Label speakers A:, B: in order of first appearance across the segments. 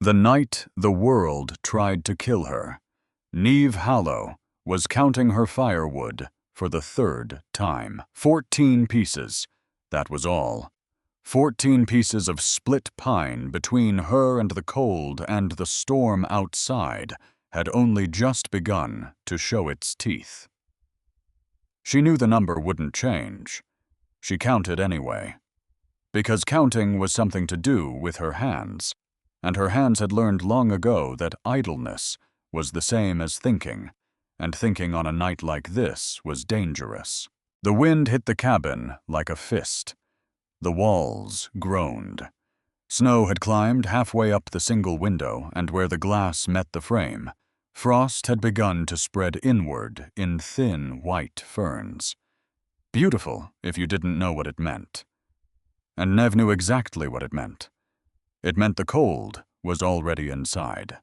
A: The night the world tried to kill her, Neve Hallow was counting her firewood for the third time. 14 pieces, that was all. 14 pieces of split pine between her and the cold and the storm outside had only just begun to show its teeth. She knew the number wouldn't change. She counted anyway. Because counting was something to do with her hands, and her hands had learned long ago that idleness was the same as thinking, and thinking on a night like this was dangerous. The wind hit the cabin like a fist. The walls groaned. Snow had climbed halfway up the single window, and where the glass met the frame, frost had begun to spread inward in thin white ferns. Beautiful if you didn't know what it meant. And Neve knew exactly what it meant. It meant the cold was already inside.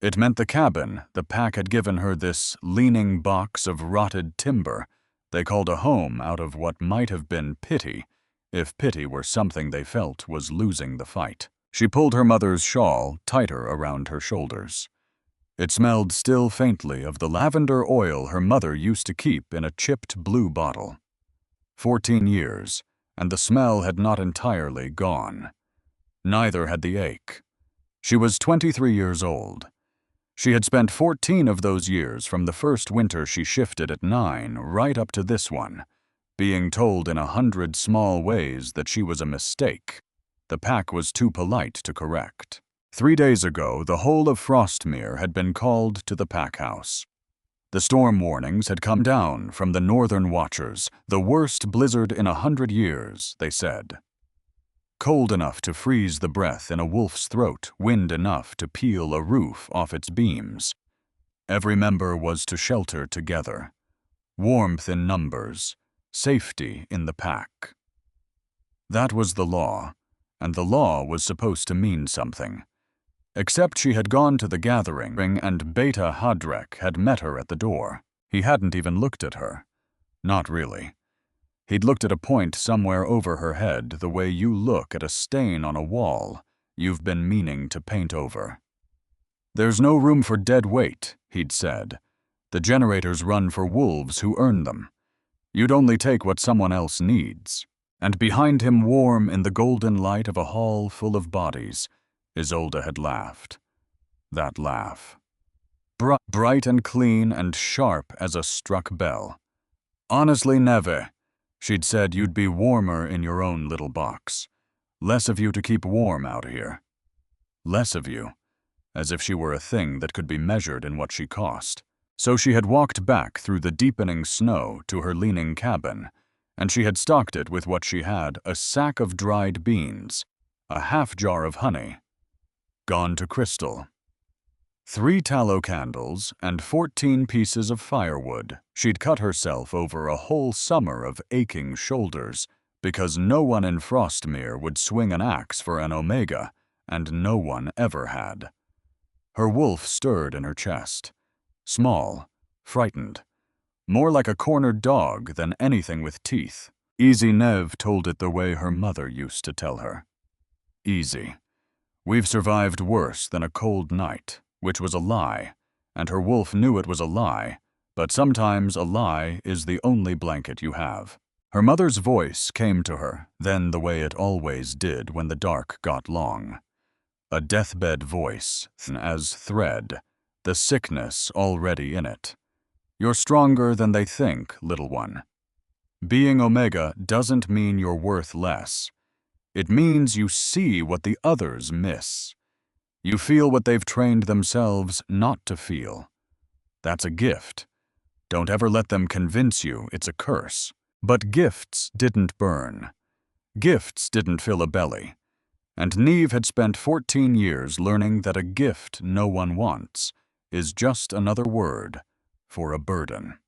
A: It meant the cabin the pack had given her, this leaning box of rotted timber they called a home out of what might have been pity, if pity were something they felt was losing the fight. She pulled her mother's shawl tighter around her shoulders. It smelled still faintly of the lavender oil her mother used to keep in a chipped blue bottle. 14 years, and the smell had not entirely gone. Neither had the ache. She was 23 years old. She had spent 14 of those years from the first winter she shifted at 9 right up to this one, being told in 100 small ways that she was a mistake. The pack was too polite to correct. 3 days ago, the whole of Frostmere had been called to the pack house. The storm warnings had come down from the northern watchers, the worst blizzard in 100 years, they said. Cold enough to freeze the breath in a wolf's throat, wind enough to peel a roof off its beams. Every member was to shelter together. Warmth in numbers, safety in the pack. That was the law, and the law was supposed to mean something. Except she had gone to the gathering and Beta Hadrek had met her at the door. He hadn't even looked at her. Not really. He'd looked at a point somewhere over her head the way you look at a stain on a wall you've been meaning to paint over. There's no room for dead weight, he'd said. The generators run for wolves who earn them. You'd only take what someone else needs. And behind him, warm in the golden light of a hall full of bodies, Isolde had laughed. That laugh. Bright and clean and sharp as a struck bell. Honestly, Neve, she'd said, you'd be warmer in your own little box. Less of you to keep warm out here. Less of you, as if she were a thing that could be measured in what she cost. So she had walked back through the deepening snow to her leaning cabin, and she had stocked it with what she had: a sack of dried beans, a half jar of honey. Gone to crystal. 3 tallow candles and 14 pieces of firewood. She'd cut herself over a whole summer of aching shoulders because no one in Frostmere would swing an axe for an omega, and no one ever had. Her wolf stirred in her chest. Small, frightened. More like a cornered dog than anything with teeth. Easy Neve told it the way her mother used to tell her. Easy. We've survived worse than a cold night, which was a lie, and her wolf knew it was a lie, but sometimes a lie is the only blanket you have. Her mother's voice came to her, then the way it always did when the dark got long. A deathbed voice, thin as thread, the sickness already in it. You're stronger than they think, little one. Being Omega doesn't mean you're worth less. It means you see what the others miss. You feel what they've trained themselves not to feel. That's a gift. Don't ever let them convince you it's a curse. But gifts didn't burn. Gifts didn't fill a belly. And Neve had spent 14 years learning that a gift no one wants is just another word for a burden.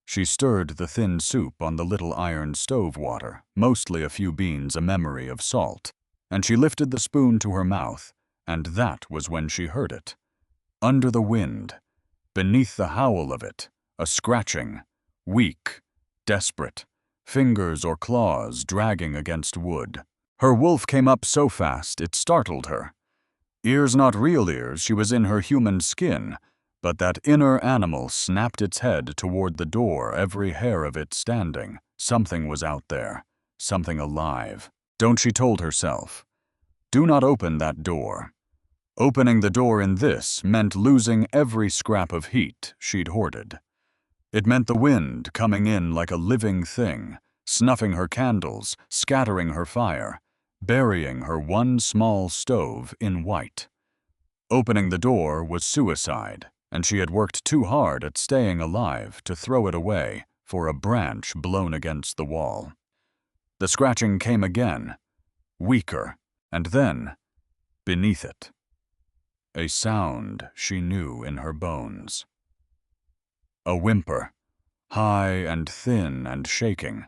A: She stirred the thin soup on the little iron stove water, mostly a few beans, a memory of salt, and she lifted the spoon to her mouth, and that was when she heard it. Under the wind, beneath the howl of it, a scratching, weak, desperate, fingers or claws dragging against wood. Her wolf came up so fast it startled her. Ears not real ears, she was in her human skin, but that inner animal snapped its head toward the door, every hair of it standing. Something was out there, something alive. Don't she told herself. Do not open that door. Opening the door in this meant losing every scrap of heat she'd hoarded. It meant the wind coming in like a living thing, snuffing her candles, scattering her fire, burying her one small stove in white. Opening the door was suicide, and she had worked too hard at staying alive to throw it away for a branch blown against the wall. The scratching came again, weaker, and then, beneath it, a sound she knew in her bones. A whimper, high and thin and shaking,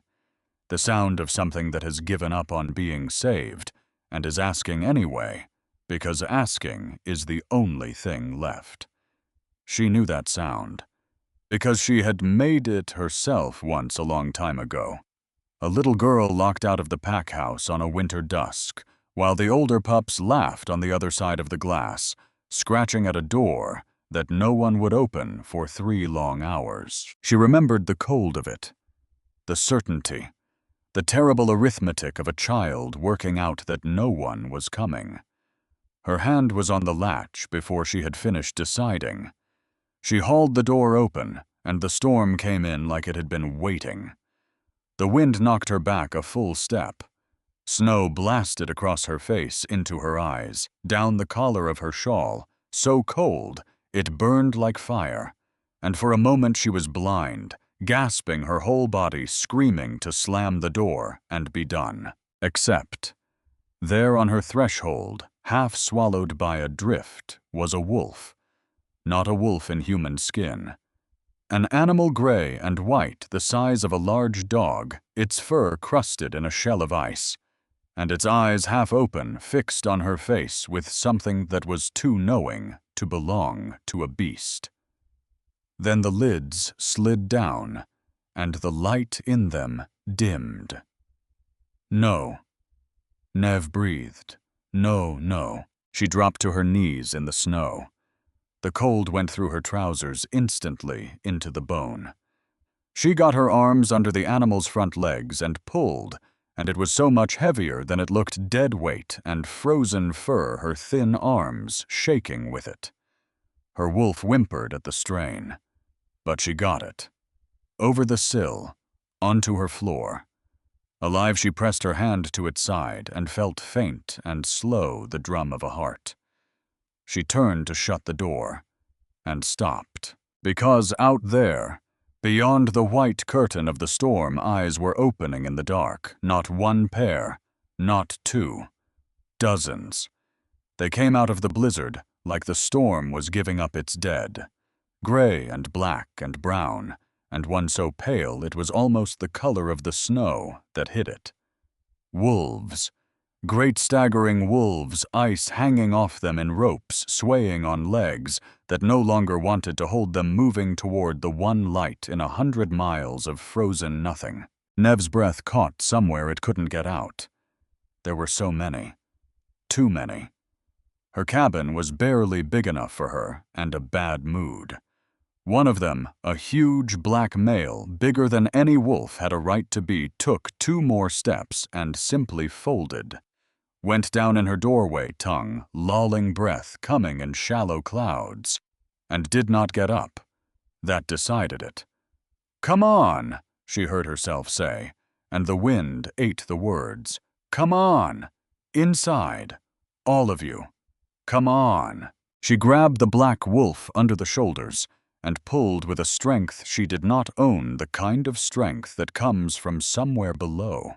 A: the sound of something that has given up on being saved and is asking anyway, because asking is the only thing left. She knew that sound, because she had made it herself once a long time ago. A little girl locked out of the pack house on a winter dusk, while the older pups laughed on the other side of the glass, scratching at a door that no one would open for 3 long hours. She remembered the cold of it, the certainty, the terrible arithmetic of a child working out that no one was coming. Her hand was on the latch before she had finished deciding. She hauled the door open, and the storm came in like it had been waiting. The wind knocked her back a full step. Snow blasted across her face, into her eyes, down the collar of her shawl, so cold it burned like fire, and for a moment she was blind, gasping her whole body, screaming to slam the door and be done. Except, there on her threshold, half swallowed by a drift, was a wolf. Not a wolf in human skin. An animal gray and white, the size of a large dog, its fur crusted in a shell of ice, and its eyes half open, fixed on her face with something that was too knowing to belong to a beast. Then the lids slid down, and the light in them dimmed. No. Nev breathed. No, no. She dropped to her knees in the snow. The cold went through her trousers instantly into the bone. She got her arms under the animal's front legs and pulled, and it was so much heavier than it looked dead weight and frozen fur, her thin arms shaking with it. Her wolf whimpered at the strain, but she got it. Over the sill, onto her floor. Alive, she pressed her hand to its side and felt faint and slow the drum of a heart. She turned to shut the door, and stopped, because out there, beyond the white curtain of the storm, eyes were opening in the dark, not one pair, not 2, dozens. They came out of the blizzard like the storm was giving up its dead, gray and black and brown, and one so pale it was almost the color of the snow that hid it. Wolves. Great staggering wolves, ice hanging off them in ropes, swaying on legs that no longer wanted to hold them, moving toward the one light in 100 miles of frozen nothing. Nev's breath caught somewhere it couldn't get out. There were so many. Too many. Her cabin was barely big enough for her, and a bad mood. One of them, a huge black male, bigger than any wolf had a right to be, took 2 more steps and simply folded. Went down in her doorway, tongue, lolling breath coming in shallow clouds, and did not get up. That decided it. "Come on," she heard herself say, and the wind ate the words. "Come on. Inside. All of you. Come on." She grabbed the black wolf under the shoulders and pulled with a strength she did not own, the kind of strength that comes from somewhere below.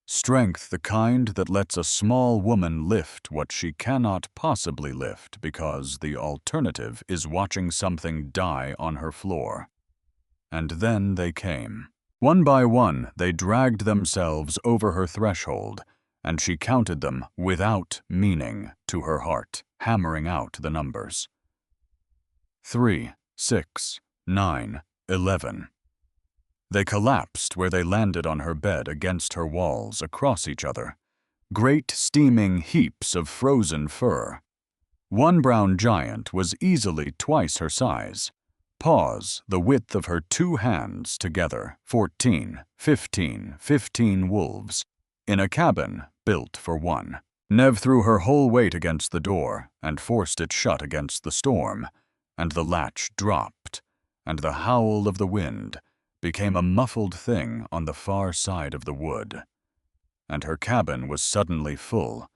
A: Strength the kind that lets a small woman lift what she cannot possibly lift because the alternative is watching something die on her floor. And then they came. One by one, they dragged themselves over her threshold, and she counted them without meaning to her heart, hammering out the numbers. 3, 6, 9, 11. They collapsed where they landed on her bed, against her walls, across each other. Great steaming heaps of frozen fur. One brown giant was easily twice her size. Paws the width of her 2 hands together, 14, 15 wolves, in a cabin built for one. Nev threw her whole weight against the door and forced it shut against the storm, and the latch dropped, and the howl of the wind became a muffled thing on the far side of the wood. And her cabin was suddenly full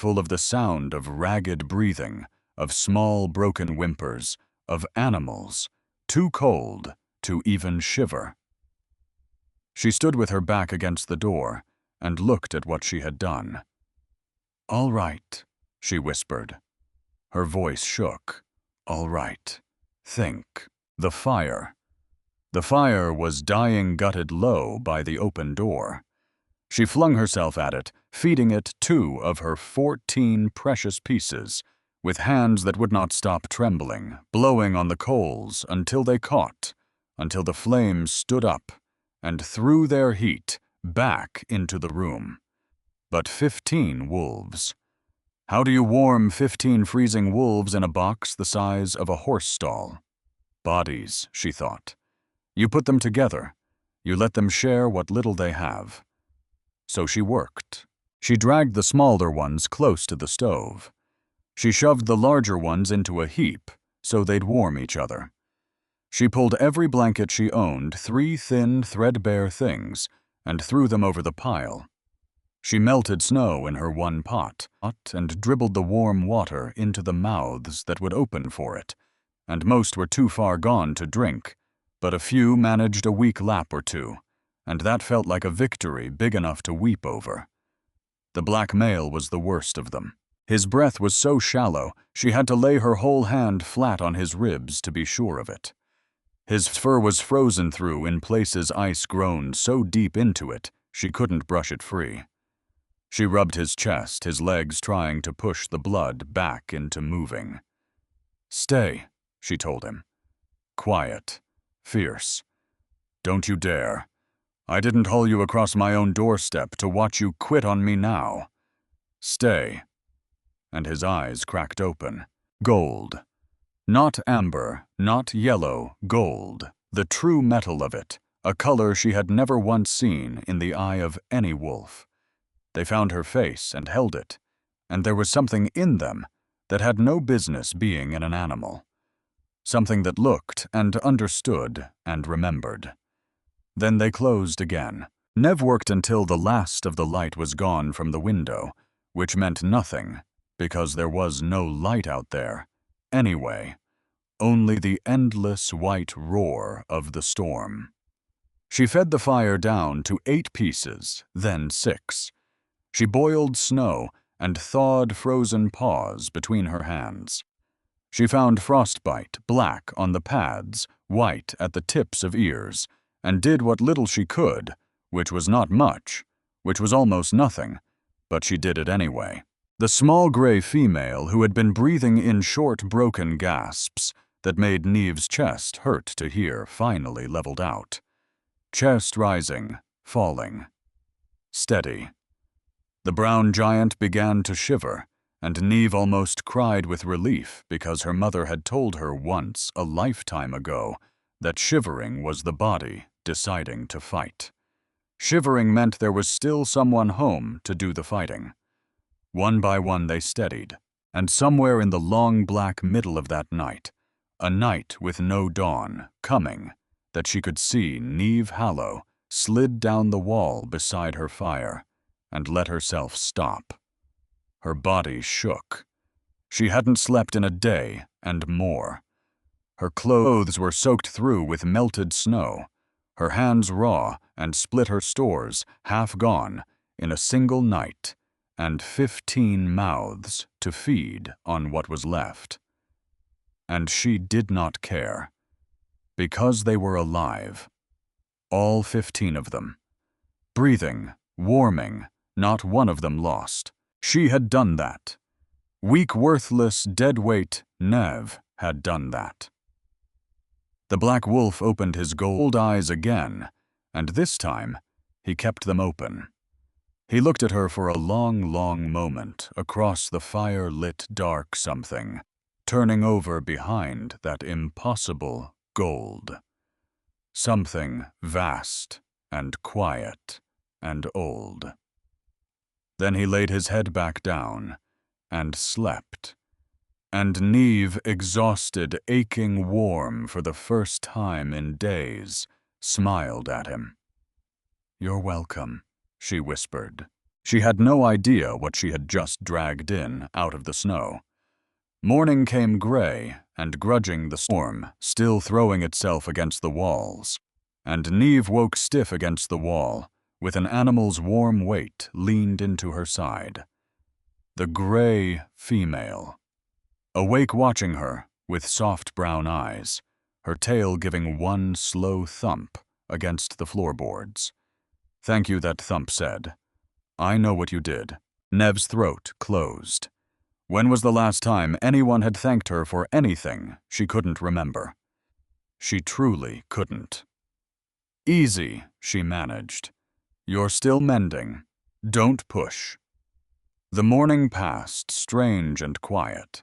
A: of the sound of ragged breathing, of small broken whimpers, of animals, too cold to even shiver. She stood with her back against the door and looked at what she had done. "All right," she whispered. Her voice shook. "All right. Think." The fire. The fire was dying gutted low by the open door. She flung herself at it, feeding it 2 of her 14 precious pieces, with hands that would not stop trembling, blowing on the coals until they caught, until the flames stood up and threw their heat back into the room. But 15 wolves. How do you warm 15 freezing wolves in a box the size of a horse stall? Bodies, she thought. You put them together. You let them share what little they have. So she worked. She dragged the smaller ones close to the stove. She shoved the larger ones into a heap so they'd warm each other. She pulled every blanket she owned, 3 thin, threadbare things, and threw them over the pile. She melted snow in her one pot and dribbled the warm water into the mouths that would open for it, and most were too far gone to drink, but a few managed a weak lap or 2, and that felt like a victory big enough to weep over. The black male was the worst of them. His breath was so shallow, she had to lay her whole hand flat on his ribs to be sure of it. His fur was frozen through in places ice grown so deep into it, she couldn't brush it free. She rubbed his chest, his legs trying to push the blood back into moving. "Stay," she told him. Quiet, fierce. "Don't you dare. I didn't haul you across my own doorstep to watch you quit on me now. Stay." And his eyes cracked open. Gold. Not amber, not yellow, gold. The true metal of it, a color she had never once seen in the eye of any wolf. They found her face and held it, and there was something in them that had no business being in an animal. Something that looked and understood and remembered. Then they closed again. Nev worked until the last of the light was gone from the window, which meant nothing, because there was no light out there. Anyway, only the endless white roar of the storm. She fed the fire down to 8 pieces, then 6. She boiled snow and thawed frozen paws between her hands. She found frostbite black on the pads, white at the tips of ears, and did what little she could, which was not much, which was almost nothing, but she did it anyway. The small gray female who had been breathing in short, broken gasps that made Neve's chest hurt to hear finally leveled out. Chest rising, falling. Steady. The brown giant began to shiver, and Neve almost cried with relief because her mother had told her once, a lifetime ago, that shivering was the body deciding to fight. Shivering meant there was still someone home to do the fighting. One by one they steadied, and somewhere in the long black middle of that night, a night with no dawn, coming, that she could see Neve Hallow slid down the wall beside her fire and let herself stop. Her body shook. She hadn't slept in a day and more. Her clothes were soaked through with melted snow, her hands raw and split her stores, half gone, in a single night, and 15 mouths to feed on what was left. And she did not care, because they were alive, all 15 of them, breathing, warming, not one of them lost. She had done that. Weak, worthless, deadweight Nev had done that. The black wolf opened his gold eyes again, and this time he kept them open. He looked at her for a long, long moment across the fire-lit dark something, turning over behind that impossible gold. Something vast and quiet and old. Then he laid his head back down and slept. And Neve, exhausted, aching warm for the first time in days, smiled at him. "You're welcome," she whispered. She had no idea what she had just dragged in out of the snow. Morning came gray and grudging the storm, still throwing itself against the walls. And Neve woke stiff against the wall, with an animal's warm weight leaned into her side. The gray female. Awake watching her, with soft brown eyes, her tail giving one slow thump against the floorboards. "Thank you," that thump said. "I know what you did." Nev's throat closed. When was the last time anyone had thanked her for anything? She couldn't remember. She truly couldn't. "Easy," she managed. "You're still mending. Don't push." The morning passed, strange and quiet.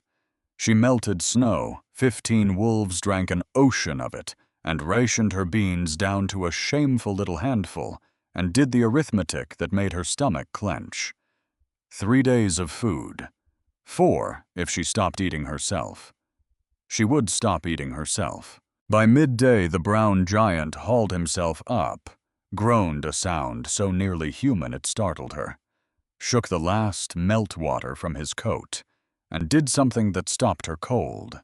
A: She melted snow, 15 wolves drank an ocean of it, and rationed her beans down to a shameful little handful, and did the arithmetic that made her stomach clench. 3 days of food. 4 if she stopped eating herself. She would stop eating herself. By midday, the brown giant hauled himself up, groaned a sound so nearly human it startled her, shook the last meltwater from his coat, and did something that stopped her cold.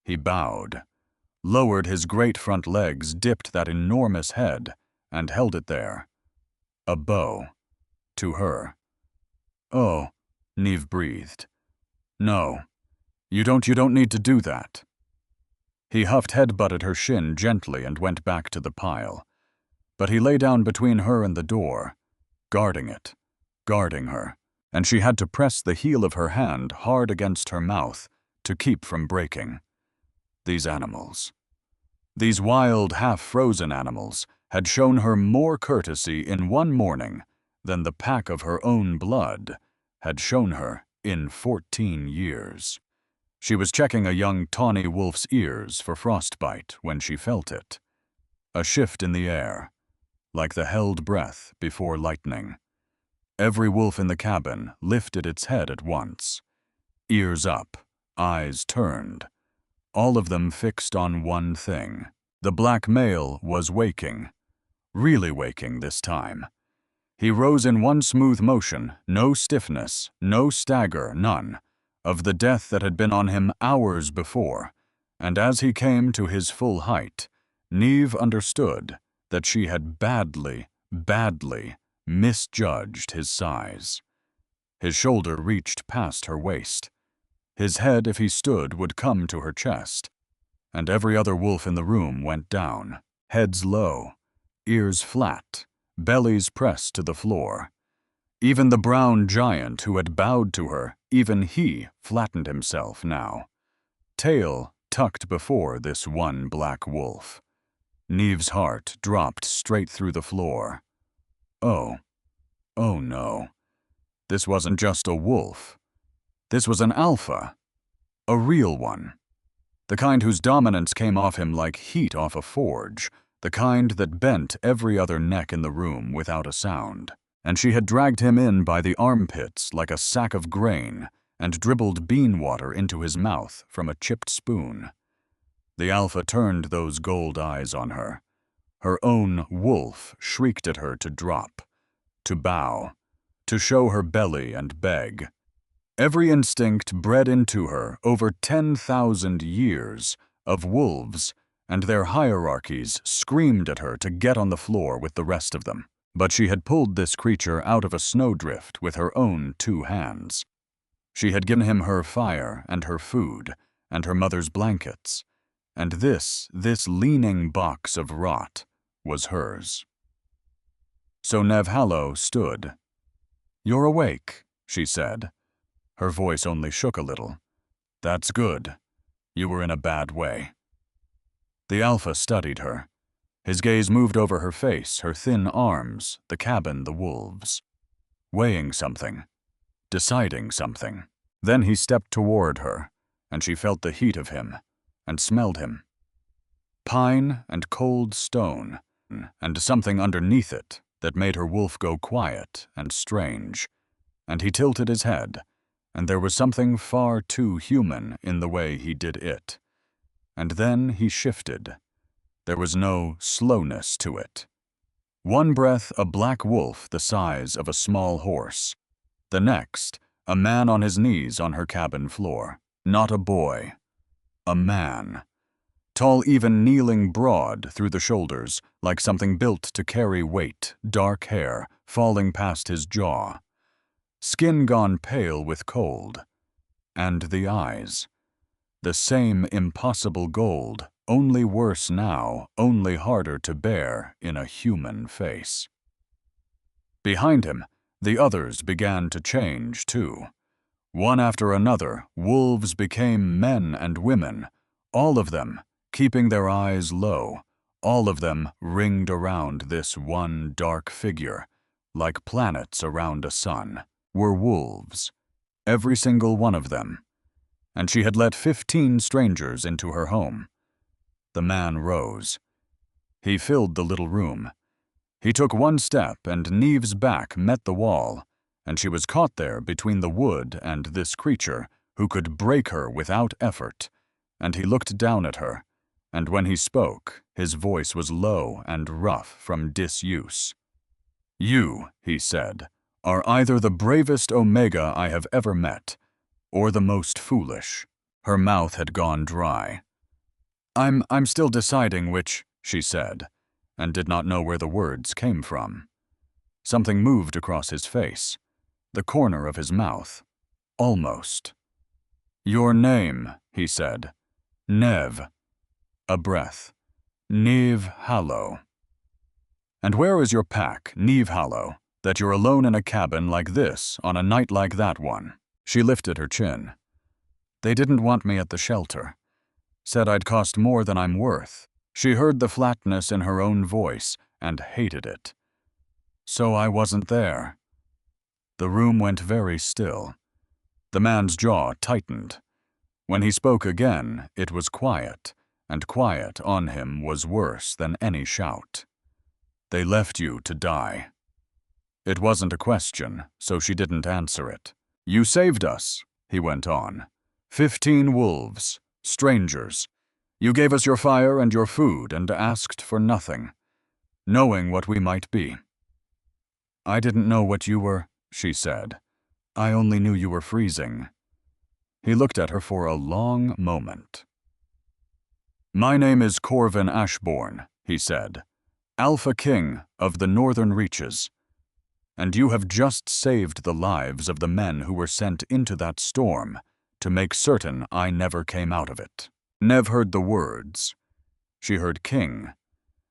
A: He bowed, lowered his great front legs, dipped that enormous head, and held it there. A bow. To her. "Oh," Neve breathed. "No. You don't need to do that." He head-butted her shin gently and went back to the pile. But he lay down between her and the door, guarding it, guarding her, and she had to press the heel of her hand hard against her mouth to keep from breaking. These animals. These wild, half-frozen animals had shown her more courtesy in one morning than the pack of her own blood had shown her in 14 years. She was checking a young tawny wolf's ears for frostbite when she felt it. A shift in the air, like the held breath before lightning. Every wolf in the cabin lifted its head at once. Ears up, eyes turned, all of them fixed on one thing. The black male was waking. Really waking this time. He rose in one smooth motion, no stiffness, no stagger, none, of the death that had been on him hours before, and as he came to his full height, Neve understood that she had badly misjudged his size. His shoulder reached past her waist. His head, if he stood, would come to her chest, and every other wolf in the room went down, heads low, ears flat, bellies pressed to the floor. Even the brown giant who had bowed to her, even he flattened himself now. Tail tucked before this one black wolf. Neve's heart dropped straight through the floor. Oh no. This wasn't just a wolf. This was an alpha. A real one. The kind whose dominance came off him like heat off a forge. The kind that bent every other neck in the room without a sound. And she had dragged him in by the armpits like a sack of grain and dribbled bean water into his mouth from a chipped spoon. The alpha turned those gold eyes on her. Her own wolf shrieked at her to drop, to bow, to show her belly and beg. Every instinct bred into her over 10,000 years of wolves and their hierarchies screamed at her to get on the floor with the rest of them. But she had pulled this creature out of a snowdrift with her own 2 hands. She had given him her fire and her food and her mother's blankets, and this leaning box of rot was hers. So Neve Hallow stood. "You're awake," she said. Her voice only shook a little. "That's good. You were in a bad way." The alpha studied her. His gaze moved over her face, her thin arms, the cabin, the wolves. weighing something, deciding something. Then he stepped toward her, and she felt the heat of him, and smelled him. Pine and cold stone, and something underneath it that made her wolf go quiet and strange. And he tilted his head, and there was something far too human in the way he did it. And then he shifted. There was no slowness to it. One breath, a black wolf the size of a small horse. The next, a man on his knees on her cabin floor. Not a boy. A man. Tall, even kneeling broad through the shoulders, like something built to carry weight, dark hair falling past his jaw. Skin gone pale with cold. And the eyes. The same impossible gold, only worse now, only harder to bear in a human face. Behind him, the others began to change, too. One after another, wolves became men and women, all of them keeping their eyes low, all of them ringed around this one dark figure, like planets around a sun, were wolves, every single one of them. And she had let 15 strangers into her home. The man rose. He filled the little room. He took one step, and Neve's back met the wall, and she was caught there between the wood and this creature who could break her without effort. And he looked down at her, and when he spoke, his voice was low and rough from disuse. "You," he said, "are either the bravest Omega I have ever met, or the most foolish." Her mouth had gone dry. I'm still deciding which," she said, and did not know where the words came from. Something moved across his face, the corner of his mouth, almost. "Your name," he said. "Nev." A breath. "Neve Hallow." "And where is your pack, Neve Hallow, that you're alone in a cabin like this on a night like that one?" She lifted her chin. "They didn't want me at the shelter. Said I'd cost more than I'm worth." She heard the flatness in her own voice and hated it. "So I wasn't there." The room went very still. The man's jaw tightened. When he spoke again, it was quiet, and quiet on him was worse than any shout. "They left you to die." It wasn't a question, so she didn't answer it. "You saved us," he went on. 15 wolves, strangers. You gave us your fire and your food and asked for nothing, knowing what we might be." "I didn't know what you were," she said. "I only knew you were freezing." He looked at her for a long moment. "My name is Corvin Ashbourne," he said, "Alpha King of the Northern Reaches. And you have just saved the lives of the men who were sent into that storm to make certain I never came out of it." Nev heard the words. She heard king.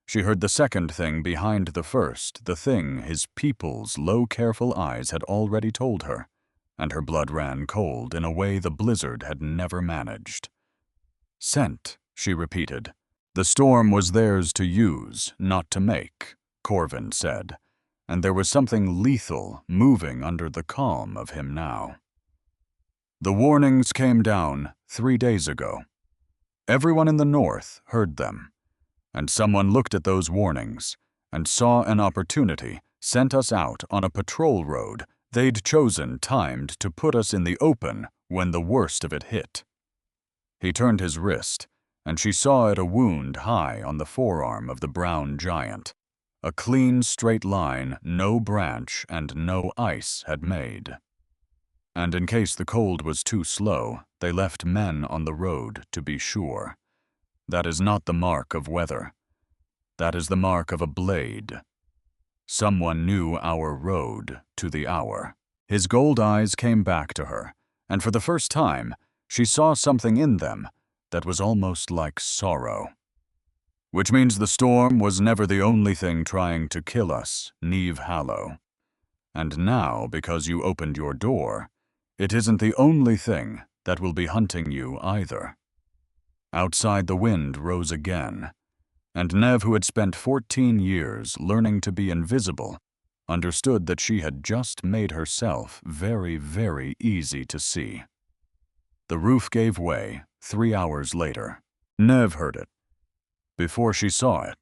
A: She heard the second thing behind the first, the thing his people's low, careful eyes had already told her, and her blood ran cold in a way the blizzard had never managed. "Sent," she repeated. "The storm was theirs to use, not to make," Corvin said, and there was something lethal moving under the calm of him now. "The warnings came down 3 days ago. Everyone in the north heard them, and someone looked at those warnings and saw an opportunity, sent us out on a patrol road they'd chosen timed to put us in the open when the worst of it hit." He turned his wrist, and she saw it a wound high on the forearm of the brown giant, a clean straight line no branch and no ice had made. And in case the cold was too slow, they left men on the road to be sure. That is not the mark of weather. That is the mark of a blade. Someone knew our road to the hour. His gold eyes came back to her, and for the first time, she saw something in them that was almost like sorrow. "Which means the storm was never the only thing trying to kill us, Neve Hallow. And now, because you opened your door, it isn't the only thing that will be hunting you either." Outside the wind rose again, and Nev, who had spent 14 years learning to be invisible, understood that she had just made herself very, very easy to see. The roof gave way 3 hours later. Nev heard it before she saw it.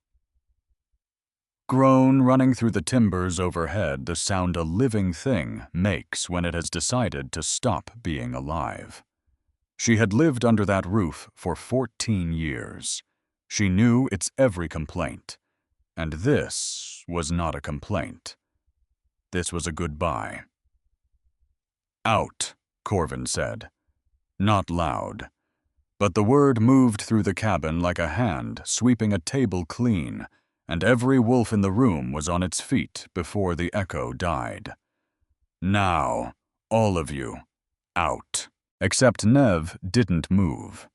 A: Groan running through the timbers overhead, the sound a living thing makes when it has decided to stop being alive. She had lived under that roof for 14 years. She knew its every complaint. And this was not a complaint. This was a goodbye. "Out," Corvin said. Not loud. But the word moved through the cabin like a hand sweeping a table clean, and every wolf in the room was on its feet before the echo died. "Now, all of you, out." Except Nev didn't move,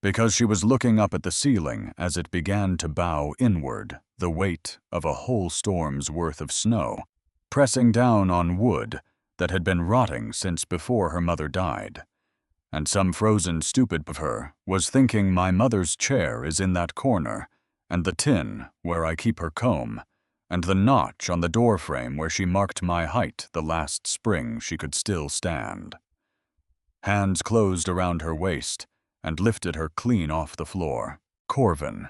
A: because she was looking up at the ceiling as it began to bow inward, the weight of a whole storm's worth of snow, pressing down on wood that had been rotting since before her mother died. And some frozen stupid of her was thinking my mother's chair is in that corner, and the tin where I keep her comb, and the notch on the doorframe where she marked my height the last spring she could still stand. Hands closed around her waist and lifted her clean off the floor. Corvin.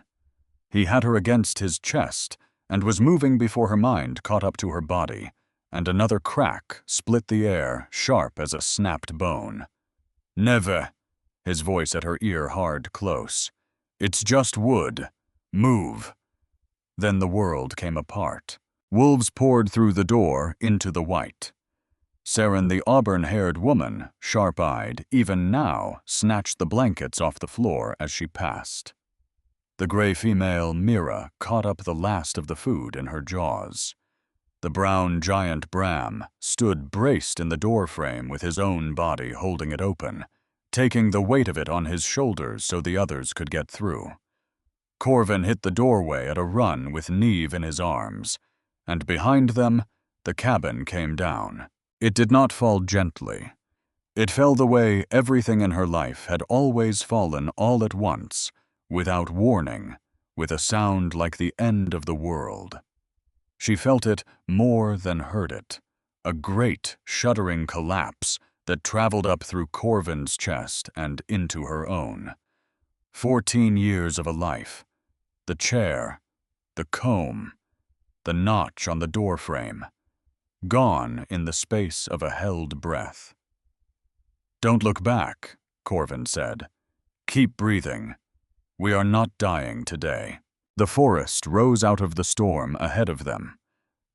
A: He had her against his chest and was moving before her mind caught up to her body, and another crack split the air, sharp as a snapped bone. "Never," his voice at her ear hard close. "It's just wood. Move." Then the world came apart. Wolves poured through the door into the white. Saren, the auburn-haired woman, sharp-eyed, even now, snatched the blankets off the floor as she passed. The gray female, Mira, caught up the last of the food in her jaws. The brown giant Bram stood braced in the doorframe with his own body holding it open, taking the weight of it on his shoulders so the others could get through. Corvin hit the doorway at a run with Neve in his arms, and behind them, the cabin came down. It did not fall gently. It fell the way everything in her life had always fallen all at once, without warning, with a sound like the end of the world. She felt it more than heard it, a great, shuddering collapse that traveled up through Corvin's chest and into her own. 14 years of a life. The chair, the comb, the notch on the doorframe, gone in the space of a held breath. "Don't look back," Corvin said. "Keep breathing. We are not dying today." The forest rose out of the storm ahead of them.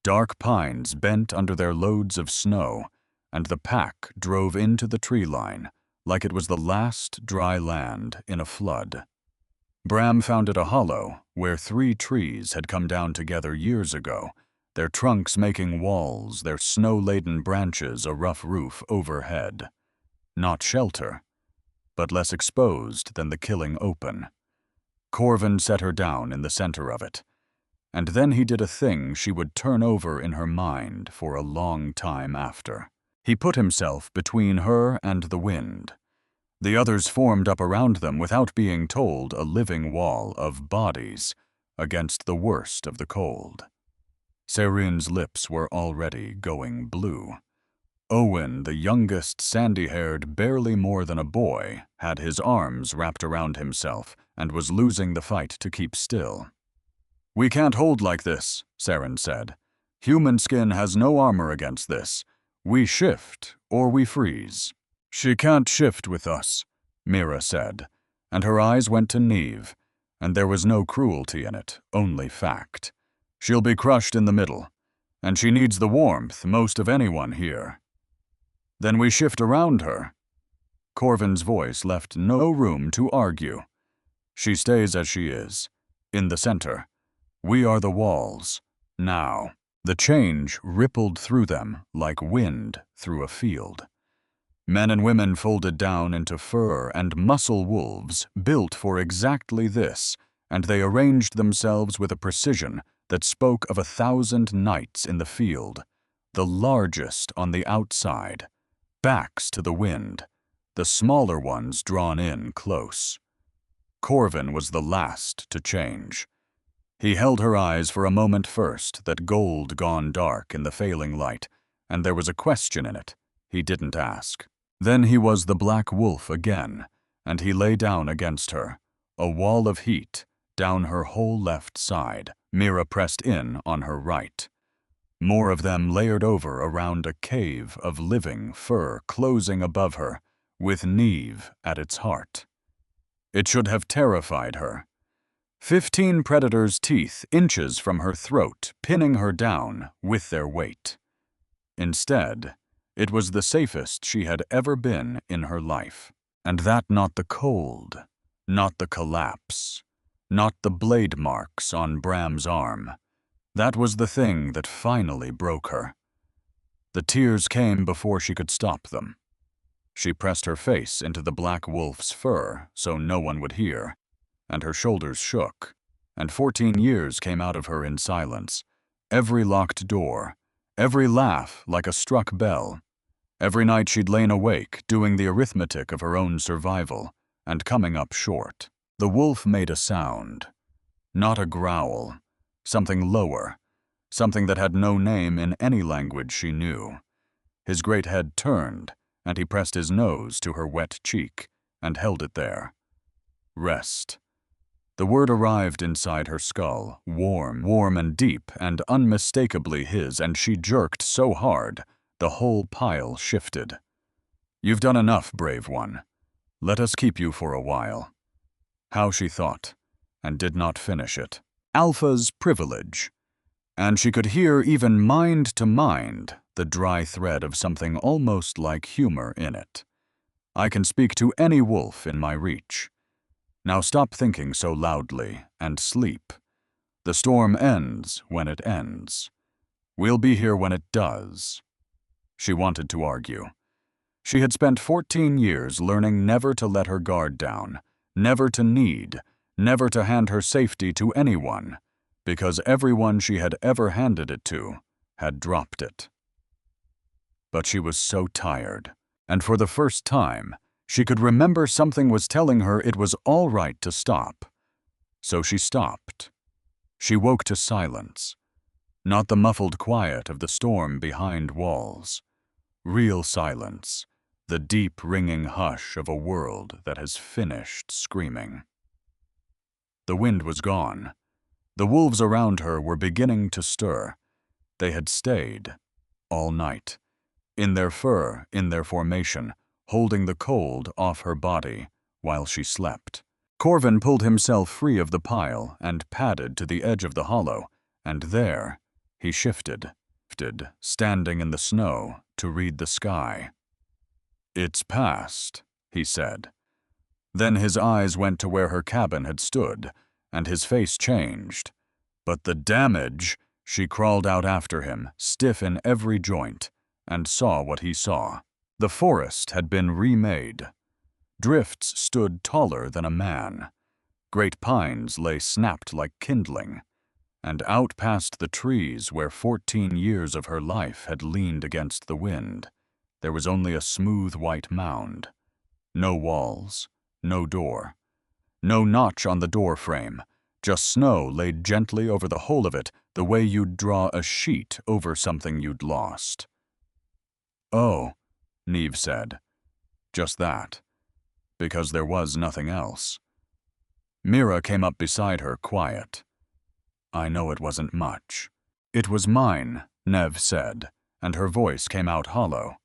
A: Dark pines bent under their loads of snow, and the pack drove into the tree line like it was the last dry land in a flood. Bram found it a hollow where 3 trees had come down together years ago, their trunks making walls, their snow-laden branches a rough roof overhead. Not shelter, but less exposed than the killing open. Corvin set her down in the center of it, and then he did a thing she would turn over in her mind for a long time after. He put himself between her and the wind. The others formed up around them without being told, a living wall of bodies against the worst of the cold. Saren's lips were already going blue. Owen, the youngest, sandy-haired, barely more than a boy, had his arms wrapped around himself and was losing the fight to keep still. "We can't hold like this," Saren said. "Human skin has no armor against this. We shift, or we freeze." "She can't shift with us," Mira said, and her eyes went to Neve, and there was no cruelty in it, only fact. "She'll be crushed in the middle, and she needs the warmth most of anyone here." "Then we shift around her." Corvin's voice left no room to argue. "She stays as she is, in the center. We are the walls, now." The change rippled through them like wind through a field. Men and women folded down into fur and muscle wolves built for exactly this, and they arranged themselves with a precision that spoke of 1,000 knights in the field, the largest on the outside, backs to the wind, the smaller ones drawn in close. Corvin was the last to change. He held her eyes for a moment first, that gold gone dark in the failing light, and there was a question in it. He didn't ask. Then he was the black wolf again, and he lay down against her, a wall of heat, down her whole left side, Mira pressed in on her right. More of them layered over around a cave of living fur closing above her, with Neve at its heart. It should have terrified her. 15 predators' teeth inches from her throat, pinning her down with their weight. Instead, it was the safest she had ever been in her life. And that not the cold, not the collapse, not the blade marks on Bram's arm. That was the thing that finally broke her. The tears came before she could stop them. She pressed her face into the black wolf's fur so no one would hear, and her shoulders shook, and 14 years came out of her in silence. Every locked door, every laugh like a struck bell. Every night she'd lain awake, doing the arithmetic of her own survival, and coming up short. The wolf made a sound. Not a growl. Something lower. Something that had no name in any language she knew. His great head turned, and he pressed his nose to her wet cheek, and held it there. Rest. The word arrived inside her skull, warm and deep, and unmistakably his, and she jerked so hard, the whole pile shifted. You've done enough, brave one. Let us keep you for a while. How she thought, and did not finish it. Alpha's privilege. And she could hear even mind to mind the dry thread of something almost like humor in it. I can speak to any wolf in my reach. Now stop thinking so loudly and sleep. The storm ends when it ends. We'll be here when it does. She wanted to argue. She had spent 14 years learning never to let her guard down, never to need, never to hand her safety to anyone, because everyone she had ever handed it to had dropped it. But she was so tired, and for the first time, she could remember something was telling her it was all right to stop. So she stopped. She woke to silence, not the muffled quiet of the storm behind walls. Real silence, the deep ringing hush of a world that has finished screaming. The wind was gone. The wolves around her were beginning to stir. They had stayed all night, in their fur, in their formation, holding the cold off her body while she slept. Corvin pulled himself free of the pile and padded to the edge of the hollow, and there he shifted, standing in the snow to read the sky. It's past, he said. Then his eyes went to where her cabin had stood, and his face changed. But the damage! She crawled out after him, stiff in every joint, and saw what he saw. The forest had been remade. Drifts stood taller than a man. Great pines lay snapped like kindling, and out past the trees where 14 years of her life had leaned against the wind, there was only a smooth white mound. No walls, no door, no notch on the door frame, just snow laid gently over the whole of it, the way you'd draw a sheet over something you'd lost. Oh, Neve said. Just that. Because there was nothing else. Mira came up beside her, quiet. I know it wasn't much. It was mine, Neve said, and her voice came out hollow.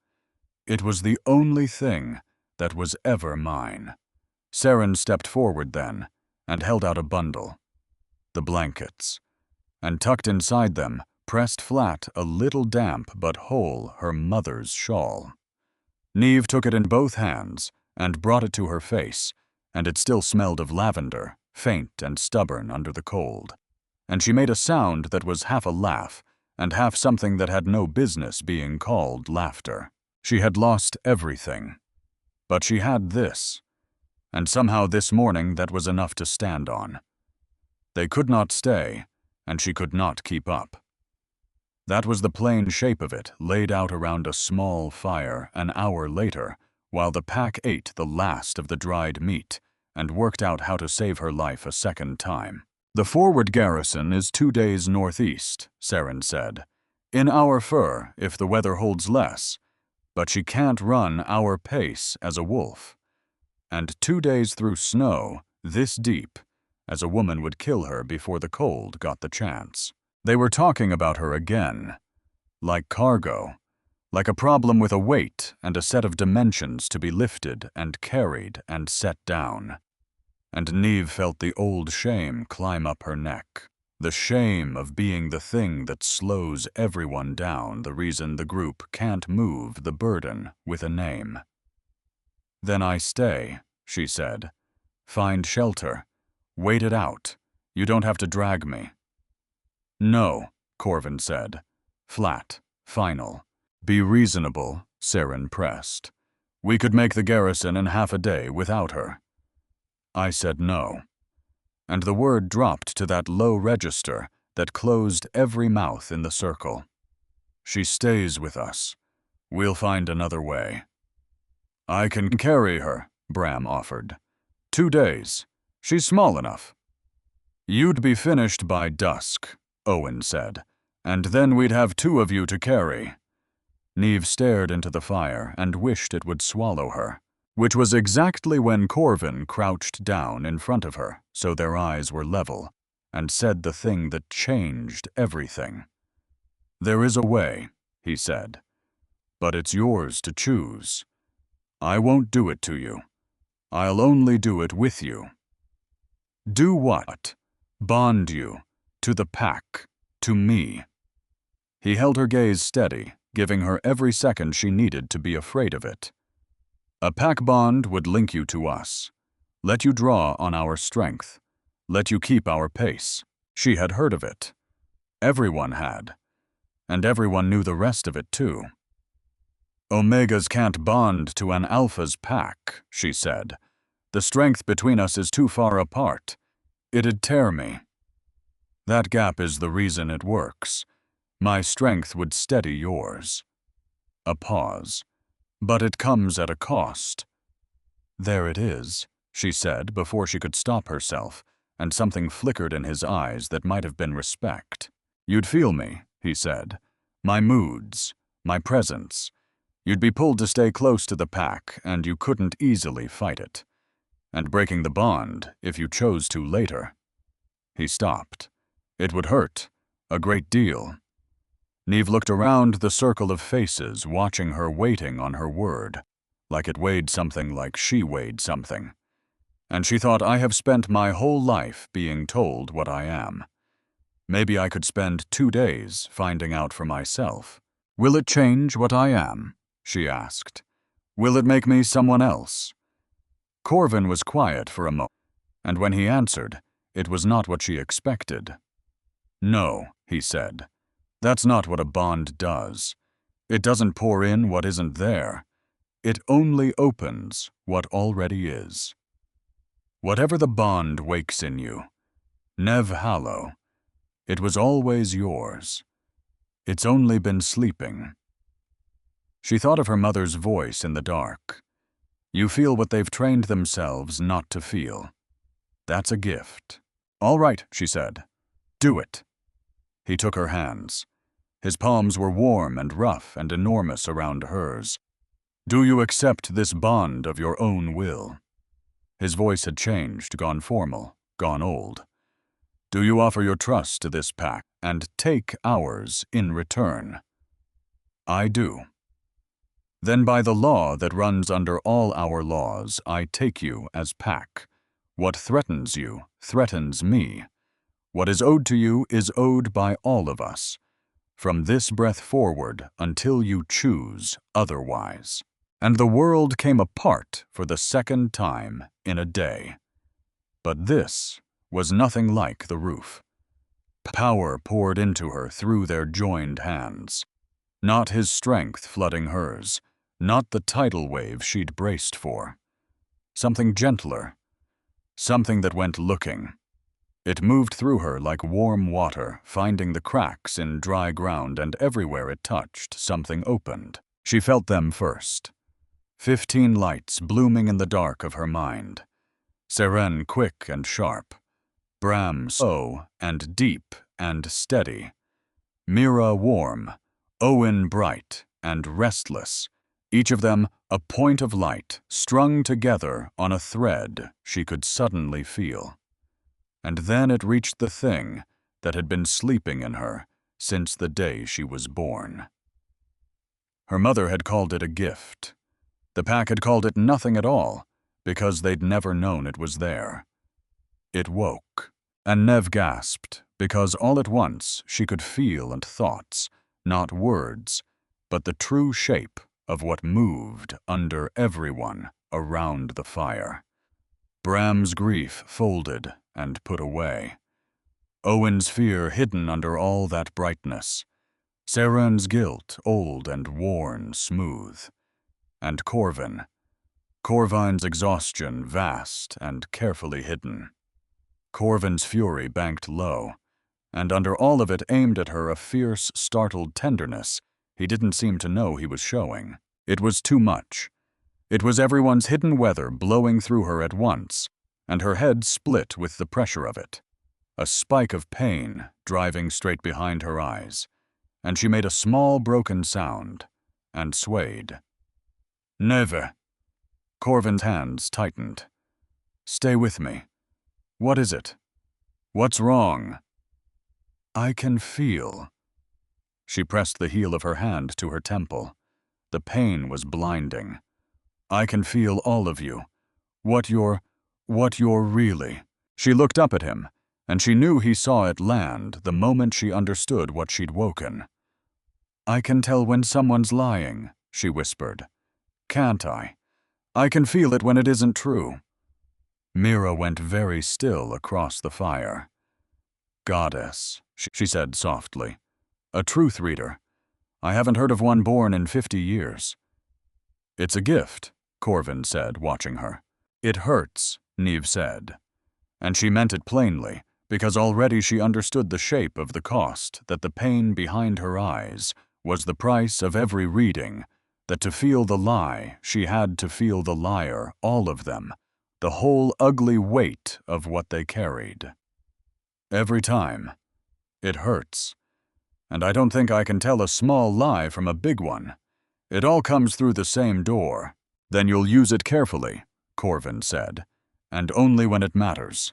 A: It was the only thing that was ever mine. Saren stepped forward then, and held out a bundle. The blankets. And tucked inside them, pressed flat, a little damp but whole, her mother's shawl. Neve took it in both hands and brought it to her face, and it still smelled of lavender, faint and stubborn under the cold. And she made a sound that was half a laugh, and half something that had no business being called laughter. She had lost everything. But she had this, and somehow this morning that was enough to stand on. They could not stay, and she could not keep up. That was the plain shape of it, laid out around a small fire an hour later, while the pack ate the last of the dried meat and worked out how to save her life a second time. The forward garrison is 2 days northeast, Saren said. In our fur, if the weather holds less. But she can't run our pace as a wolf. And 2 days through snow, this deep, as a woman would kill her before the cold got the chance. They were talking about her again. Like cargo. Like a problem with a weight and a set of dimensions to be lifted and carried and set down. And Neve felt the old shame climb up her neck. The shame of being the thing that slows everyone down, the reason the group can't move the burden with a name. Then I stay, she said. Find shelter. Wait it out. You don't have to drag me. No, Corvin said. Flat. Final. Be reasonable, Saren pressed. We could make the garrison in half a day without her. I said no. And the word dropped to that low register that closed every mouth in the circle. She stays with us. We'll find another way. I can carry her, Bram offered. 2 days. She's small enough. You'd be finished by dusk, Owen said, and then we'd have 2 of you to carry. Neve stared into the fire and wished it would swallow her, which was exactly when Corvin crouched down in front of her, so their eyes were level, and said the thing that changed everything. There is a way, he said, but it's yours to choose. I won't do it to you. I'll only do it with you. Do what? Bond you. To the pack. To me. He held her gaze steady, giving her every second she needed to be afraid of it. A pack bond would link you to us. Let you draw on our strength. Let you keep our pace. She had heard of it. Everyone had. And everyone knew the rest of it too. Omegas can't bond to an alpha's pack, she said. The strength between us is too far apart. It'd tear me. That gap is the reason it works. My strength would steady yours. A pause. But it comes at a cost. There it is, she said before she could stop herself, and something flickered in his eyes that might have been respect. You'd feel me, he said. My moods, my presence. You'd be pulled to stay close to the pack, and you couldn't easily fight it. And breaking the bond, if you chose to later. He stopped. It would hurt. A great deal. Neve looked around the circle of faces, watching her waiting on her word, like it weighed something like she weighed something. And she thought, I have spent my whole life being told what I am. Maybe I could spend 2 days finding out for myself. Will it change what I am? She asked. Will it make me someone else? Corvin was quiet for a moment, and when he answered, it was not what she expected. No, he said. That's not what a bond does. It doesn't pour in what isn't there. It only opens what already is. Whatever the bond wakes in you, Nev Hallow, it was always yours. It's only been sleeping. She thought of her mother's voice in the dark. You feel what they've trained themselves not to feel. That's a gift. All right, she said. Do it. He took her hands. His palms were warm and rough and enormous around hers. Do you accept this bond of your own will? His voice had changed, gone formal, gone old. Do you offer your trust to this pack and take ours in return? I do. Then by the law that runs under all our laws, I take you as pack. What threatens you threatens me. What is owed to you is owed by all of us. From this breath forward until you choose otherwise. And the world came apart for the second time in a day. But this was nothing like the roof. Power poured into her through their joined hands. Not his strength flooding hers, not the tidal wave she'd braced for. Something gentler, something that went looking. It moved through her like warm water, finding the cracks in dry ground, and everywhere it touched, something opened. She felt them first. 15 lights blooming in the dark of her mind. Seren quick and sharp. Bram slow and deep and steady. Mira warm, Owen bright and restless, each of them a point of light strung together on a thread she could suddenly feel. And then it reached the thing that had been sleeping in her since the day she was born. Her mother had called it a gift. The pack had called it nothing at all, because they'd never known it was there. It woke, and Nev gasped, because all at once she could feel and thoughts, not words, but the true shape of what moved under everyone around the fire. Bram's grief folded and put away. Owen's fear hidden under all that brightness. Saren's guilt old and worn smooth. And Corvin's exhaustion vast and carefully hidden. Corvin's fury banked low, and under all of it aimed at her a fierce, startled tenderness he didn't seem to know he was showing. It was too much. It was everyone's hidden weather blowing through her at once, and her head split with the pressure of it. A spike of pain driving straight behind her eyes, and she made a small broken sound and swayed. Never. Corvin's hands tightened. Stay with me. What is it? What's wrong? I can feel. She pressed the heel of her hand to her temple. The pain was blinding. I can feel all of you. What you're really. She looked up at him, and she knew he saw it land the moment she understood what she'd woken. I can tell when someone's lying, she whispered. Can't I? I can feel it when it isn't true. Mira went very still across the fire. Goddess, she said softly. A truth reader. I haven't heard of one born in 50 years. It's a gift, Corvin said, watching her. It hurts, Neve said. And she meant it plainly, because already she understood the shape of the cost, that the pain behind her eyes was the price of every reading, that to feel the lie, she had to feel the liar, all of them, the whole ugly weight of what they carried. Every time. It hurts. And I don't think I can tell a small lie from a big one. It all comes through the same door. Then you'll use it carefully, Corvin said, and only when it matters.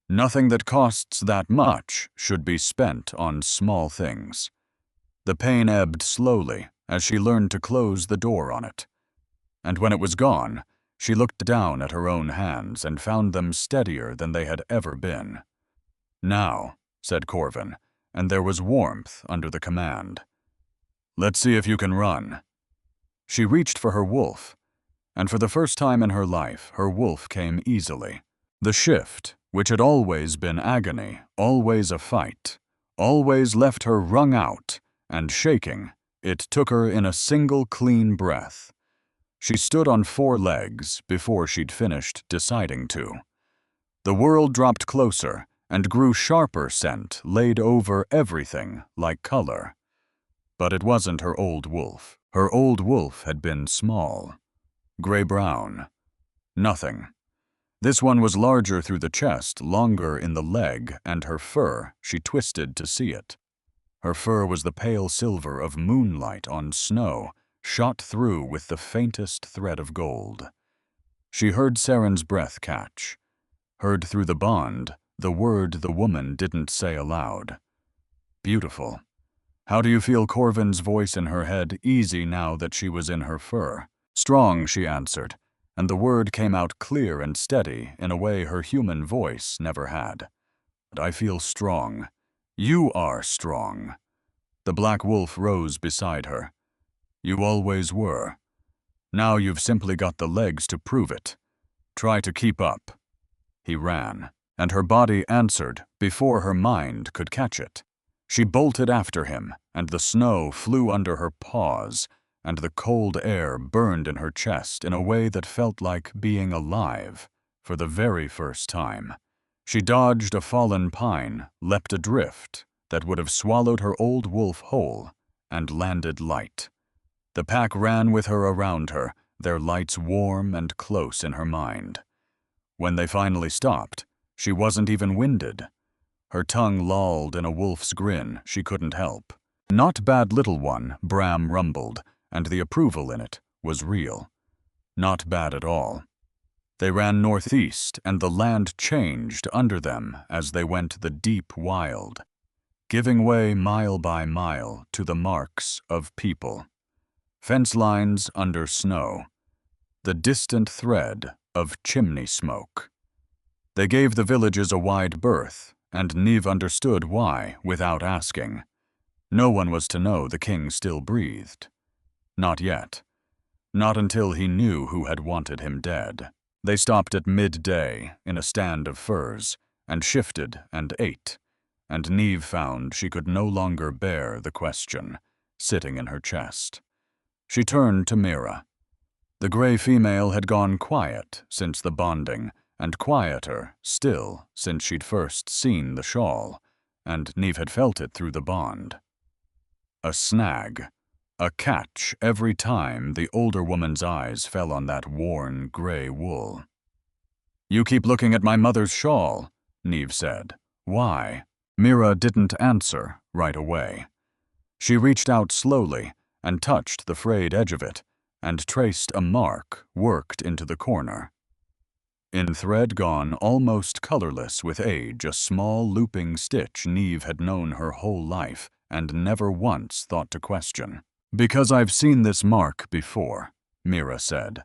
A: Nothing that costs that much should be spent on small things. The pain ebbed slowly as she learned to close the door on it. And when it was gone, she looked down at her own hands and found them steadier than they had ever been. Now, said Corvin, and there was warmth under the command. Let's see if you can run. She reached for her wolf, and for the first time in her life, her wolf came easily. The shift, which had always been agony, always a fight, always left her wrung out and shaking. It took her in a single clean breath. She stood on 4 legs before she'd finished deciding to. The world dropped closer and grew sharper scent laid over everything like color. But it wasn't her old wolf. Her old wolf had been small. Gray-brown. Nothing. This one was larger through the chest, longer in the leg, and her fur, she twisted to see it. Her fur was the pale silver of moonlight on snow, shot through with the faintest thread of gold. She heard Saren's breath catch, heard through the bond the word the woman didn't say aloud. Beautiful. How do you feel? Corvin's voice in her head, easy now that she was in her fur. Strong, she answered, and the word came out clear and steady in a way her human voice never had. I feel strong. You are strong. The black wolf rose beside her. You always were. Now you've simply got the legs to prove it. Try to keep up. He ran, and her body answered before her mind could catch it. She bolted after him, and the snow flew under her paws, and the cold air burned in her chest in a way that felt like being alive for the very first time. She dodged a fallen pine, leapt a drift that would have swallowed her old wolf whole, and landed light. The pack ran with her around her, their lights warm and close in her mind. When they finally stopped, She wasn't even winded. Her tongue lolled in a wolf's grin she couldn't help. "Not bad, little one," Bram rumbled, and the approval in it was real. Not bad at all. They ran northeast, and the land changed under them as they went the deep wild, giving way mile by mile to the marks of people. Fence lines under snow. The distant thread of chimney smoke. They gave the villages a wide berth, and Niamh understood why without asking. No one was to know the king still breathed. Not yet. Not until he knew who had wanted him dead. They stopped at midday in a stand of furs, and shifted and ate, and Niamh found she could no longer bear the question, sitting in her chest. She turned to Mira. The gray female had gone quiet since the bonding, and quieter still since she'd first seen the shawl, and Niamh had felt it through the bond. A snag, a catch every time the older woman's eyes fell on that worn gray wool. "You keep looking at my mother's shawl," Niamh said. "Why?" Mira didn't answer right away. She reached out slowly and touched the frayed edge of it, and traced a mark worked into the corner. In thread gone almost colorless with age, a small looping stitch Niamh had known her whole life and never once thought to question. "Because I've seen this mark before," Mira said.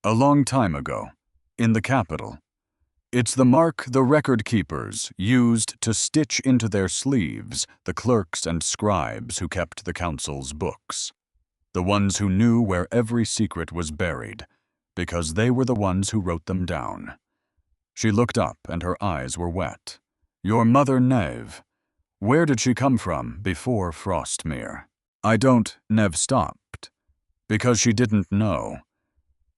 A: "A long time ago, in the capital. It's the mark the record-keepers used to stitch into their sleeves the clerks and scribes who kept the council's books. The ones who knew where every secret was buried, because they were the ones who wrote them down." She looked up and her eyes were wet. "Your mother, Niamh. Where did she come from before Frostmere?" "I don't," Niamh stopped. "Because she didn't know.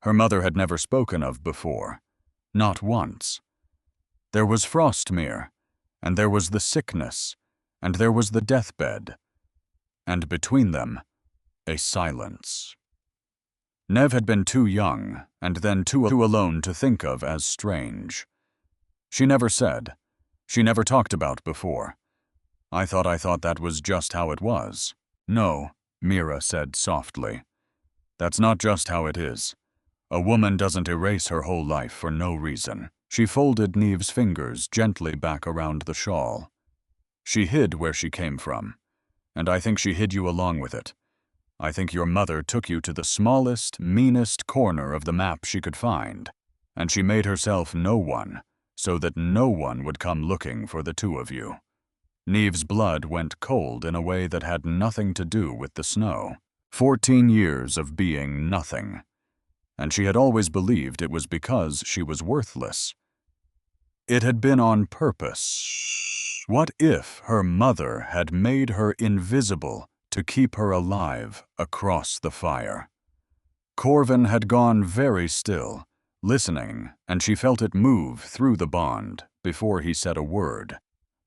A: Her mother had never spoken of before. Not once. There was Frostmere, and there was the sickness, and there was the deathbed. And between them, a silence." Niamh had been too young, and then too alone to think of as strange. She never said. She never talked about before. I thought that was just how it was." "No," Mira said softly. "That's not just how it is. A woman doesn't erase her whole life for no reason." She folded Niamh's fingers gently back around the shawl. "She hid where she came from, and I think she hid you along with it. I think your mother took you to the smallest, meanest corner of the map she could find, and she made herself no one, so that no one would come looking for the two of you." Niamh's blood went cold in a way that had nothing to do with the snow. 14 years of being nothing. And she had always believed it was because she was worthless. It had been on purpose. What if her mother had made her invisible to keep her alive across the fire? Corvin had gone very still, listening, and she felt it move through the bond before he said a word.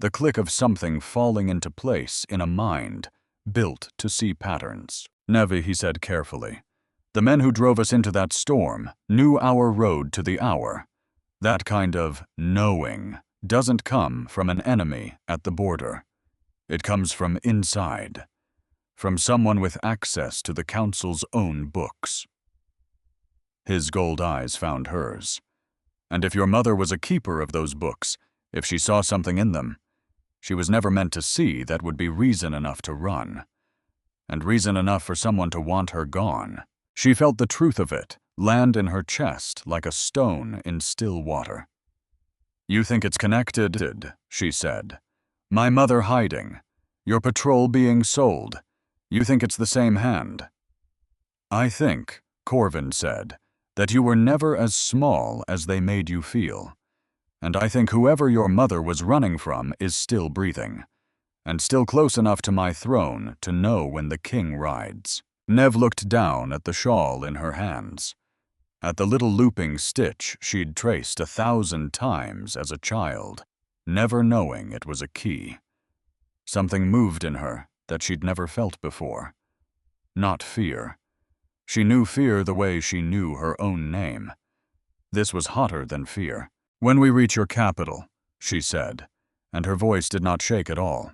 A: The click of something falling into place in a mind built to see patterns. "Nevi," he said carefully, "the men who drove us into that storm knew our road to the hour. That kind of knowing doesn't come from an enemy at the border. It comes from inside, from someone with access to the council's own books." His gold eyes found hers. "And if your mother was a keeper of those books, if she saw something in them, she was never meant to see that would be reason enough to run. And reason enough for someone to want her gone." She felt the truth of it land in her chest like a stone in still water. "You think it's connected," she said. "My mother hiding, your patrol being sold. You think it's the same hand." "I think," Corvin said, "that you were never as small as they made you feel. And I think whoever your mother was running from is still breathing, and still close enough to my throne to know when the king rides." Niamh looked down at the shawl in her hands, at the little looping stitch she'd traced 1,000 times as a child, never knowing it was a key. Something moved in her that she'd never felt before. Not fear. She knew fear the way she knew her own name. This was hotter than fear. "When we reach your capital," she said, and her voice did not shake at all.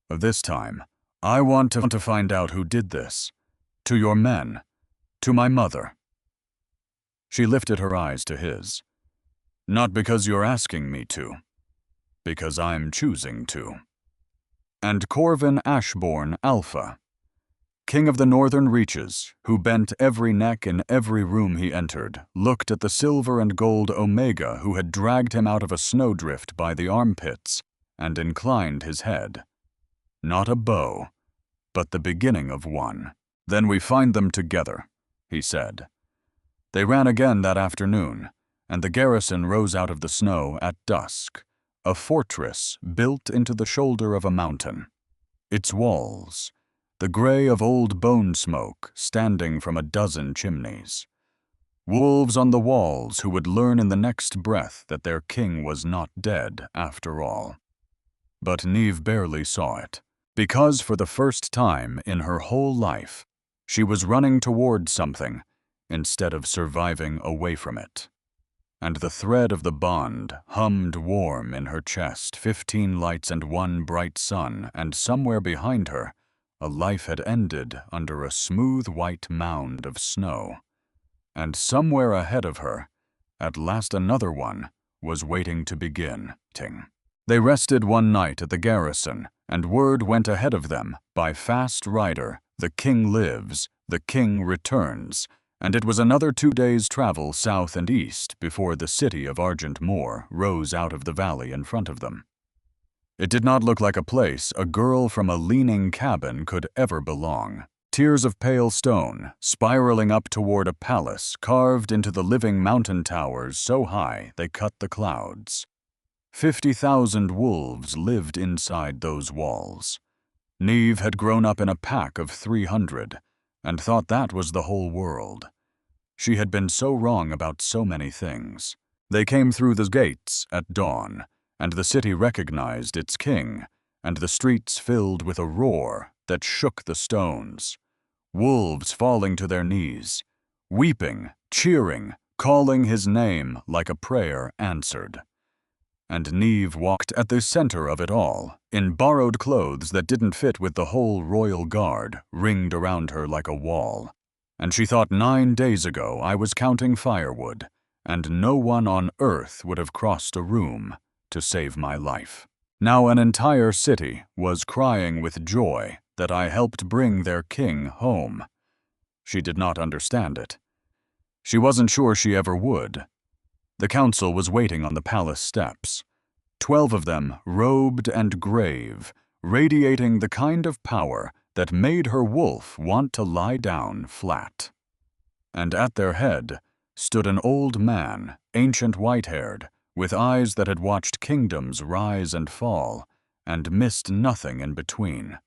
A: This time, I want to find out who did this. To your men. To my mother. She lifted her eyes to his. Not because you're asking me to. Because I'm choosing to. And Corvin Ashbourne Alpha, king of the northern reaches, who bent every neck in every room he entered, looked at the silver and gold Omega who had dragged him out of a snowdrift by the armpits, and inclined his head. Not a bow, but the beginning of one. Then we find them together, he said. They ran again that afternoon, and the garrison rose out of the snow at dusk, a fortress built into the shoulder of a mountain. Its walls, the gray of old bone smoke standing from a dozen chimneys. Wolves on the walls who would learn in the next breath that their king was not dead after all. But Neve barely saw it, because for the first time in her whole life, she was running toward something instead of surviving away from it. And the thread of the bond hummed warm in her chest, 15 lights and 1 bright sun, and somewhere behind her, a life had ended under a smooth white mound of snow. And somewhere ahead of her, at last another one, was waiting to begin. They rested one night at the garrison, and word went ahead of them by fast rider, the king lives, the king returns, and it was another 2 days' travel south and east before the city of Argent Moor rose out of the valley in front of them. It did not look like a place a girl from a leaning cabin could ever belong. Tiers of pale stone, spiraling up toward a palace carved into the living mountain towers so high they cut the clouds. 50,000 wolves lived inside those walls. Neve had grown up in a pack of 300, and thought that was the whole world. She had been so wrong about so many things. They came through the gates at dawn, and the city recognized its king, and the streets filled with a roar that shook the stones. Wolves falling to their knees, weeping, cheering, calling his name like a prayer answered. And Neve walked at the center of it all, in borrowed clothes that didn't fit with the whole royal guard ringed around her like a wall. And she thought 9 days ago I was counting firewood, and no one on earth would have crossed a room to save my life. Now an entire city was crying with joy that I helped bring their king home. She did not understand it. She wasn't sure she ever would. The council was waiting on the palace steps. 12 of them, robed and grave, radiating the kind of power that made her wolf want to lie down flat. And at their head stood an old man, ancient white-haired, with eyes that had watched kingdoms rise and fall, and missed nothing in between.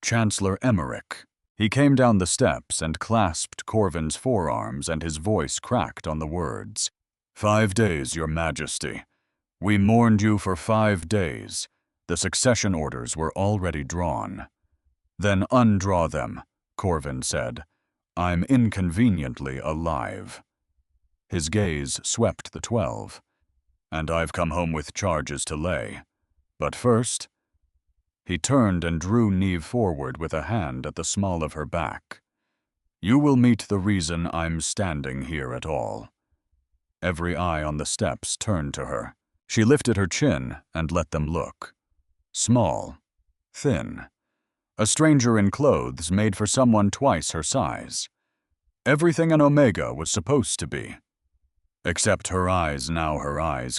A: Chancellor Emmerich. He came down the steps and clasped Corvin's forearms, and his voice cracked on the words. 5 days, Your Majesty. We mourned you for 5 days. The succession orders were already drawn. Then undraw them, Corvin said. I'm inconveniently alive. His gaze swept the 12. And I've come home with charges to lay. But first, he turned and drew Neve forward with a hand at the small of her back. You will meet the reason I'm standing here at all. Every eye on the steps turned to her. She lifted her chin and let them look. Small, thin. A stranger in clothes made for someone twice her size. Everything an Omega was supposed to be. Except her eyes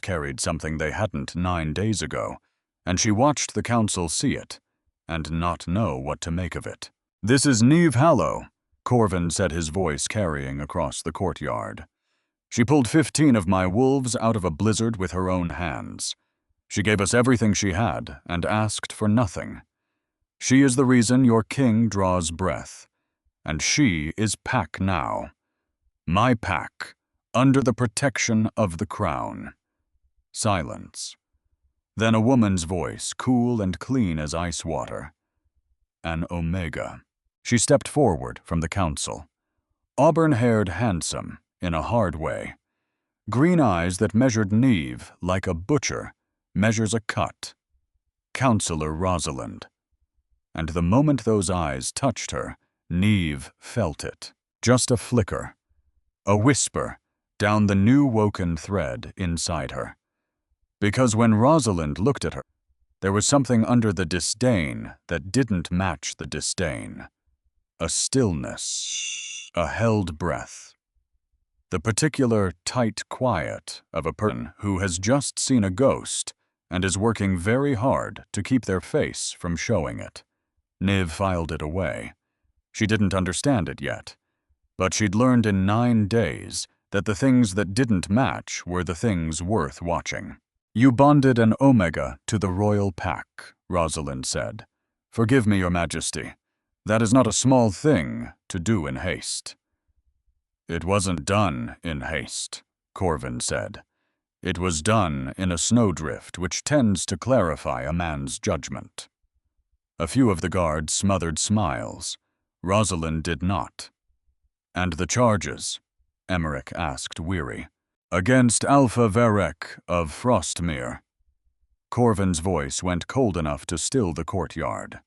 A: carried something they hadn't 9 days ago, and she watched the council see it, and not know what to make of it. This is Neve Hallow, Corvin said, his voice carrying across the courtyard. She pulled 15 of my wolves out of a blizzard with her own hands. She gave us everything she had and asked for nothing. She is the reason your king draws breath, and she is pack now. My pack, under the protection of the crown. Silence. Then a woman's voice, cool and clean as ice water. An Omega. She stepped forward from the council. Auburn-haired, handsome, in a hard way. Green eyes that measured Neve like a butcher measures a cut. Counselor Rosalind. And the moment those eyes touched her, Neve felt it. Just a flicker, a whisper, down the new-woken thread inside her. Because when Rosalind looked at her, there was something under the disdain that didn't match the disdain. A stillness, a held breath. The particular tight quiet of a person who has just seen a ghost and is working very hard to keep their face from showing it. Niv filed it away. She didn't understand it yet, but she'd learned in 9 days that the things that didn't match were the things worth watching. "You bonded an omega to the royal pack," Rosalind said. "Forgive me, Your Majesty. That is not a small thing to do in haste." "It wasn't done in haste," Corvin said. "It was done in a snowdrift which tends to clarify a man's judgment." A few of the guards smothered smiles. Rosalind did not. "And the charges?" Emmerich asked, weary. "Against Alpha Varek of Frostmere." Corvin's voice went cold enough to still the courtyard.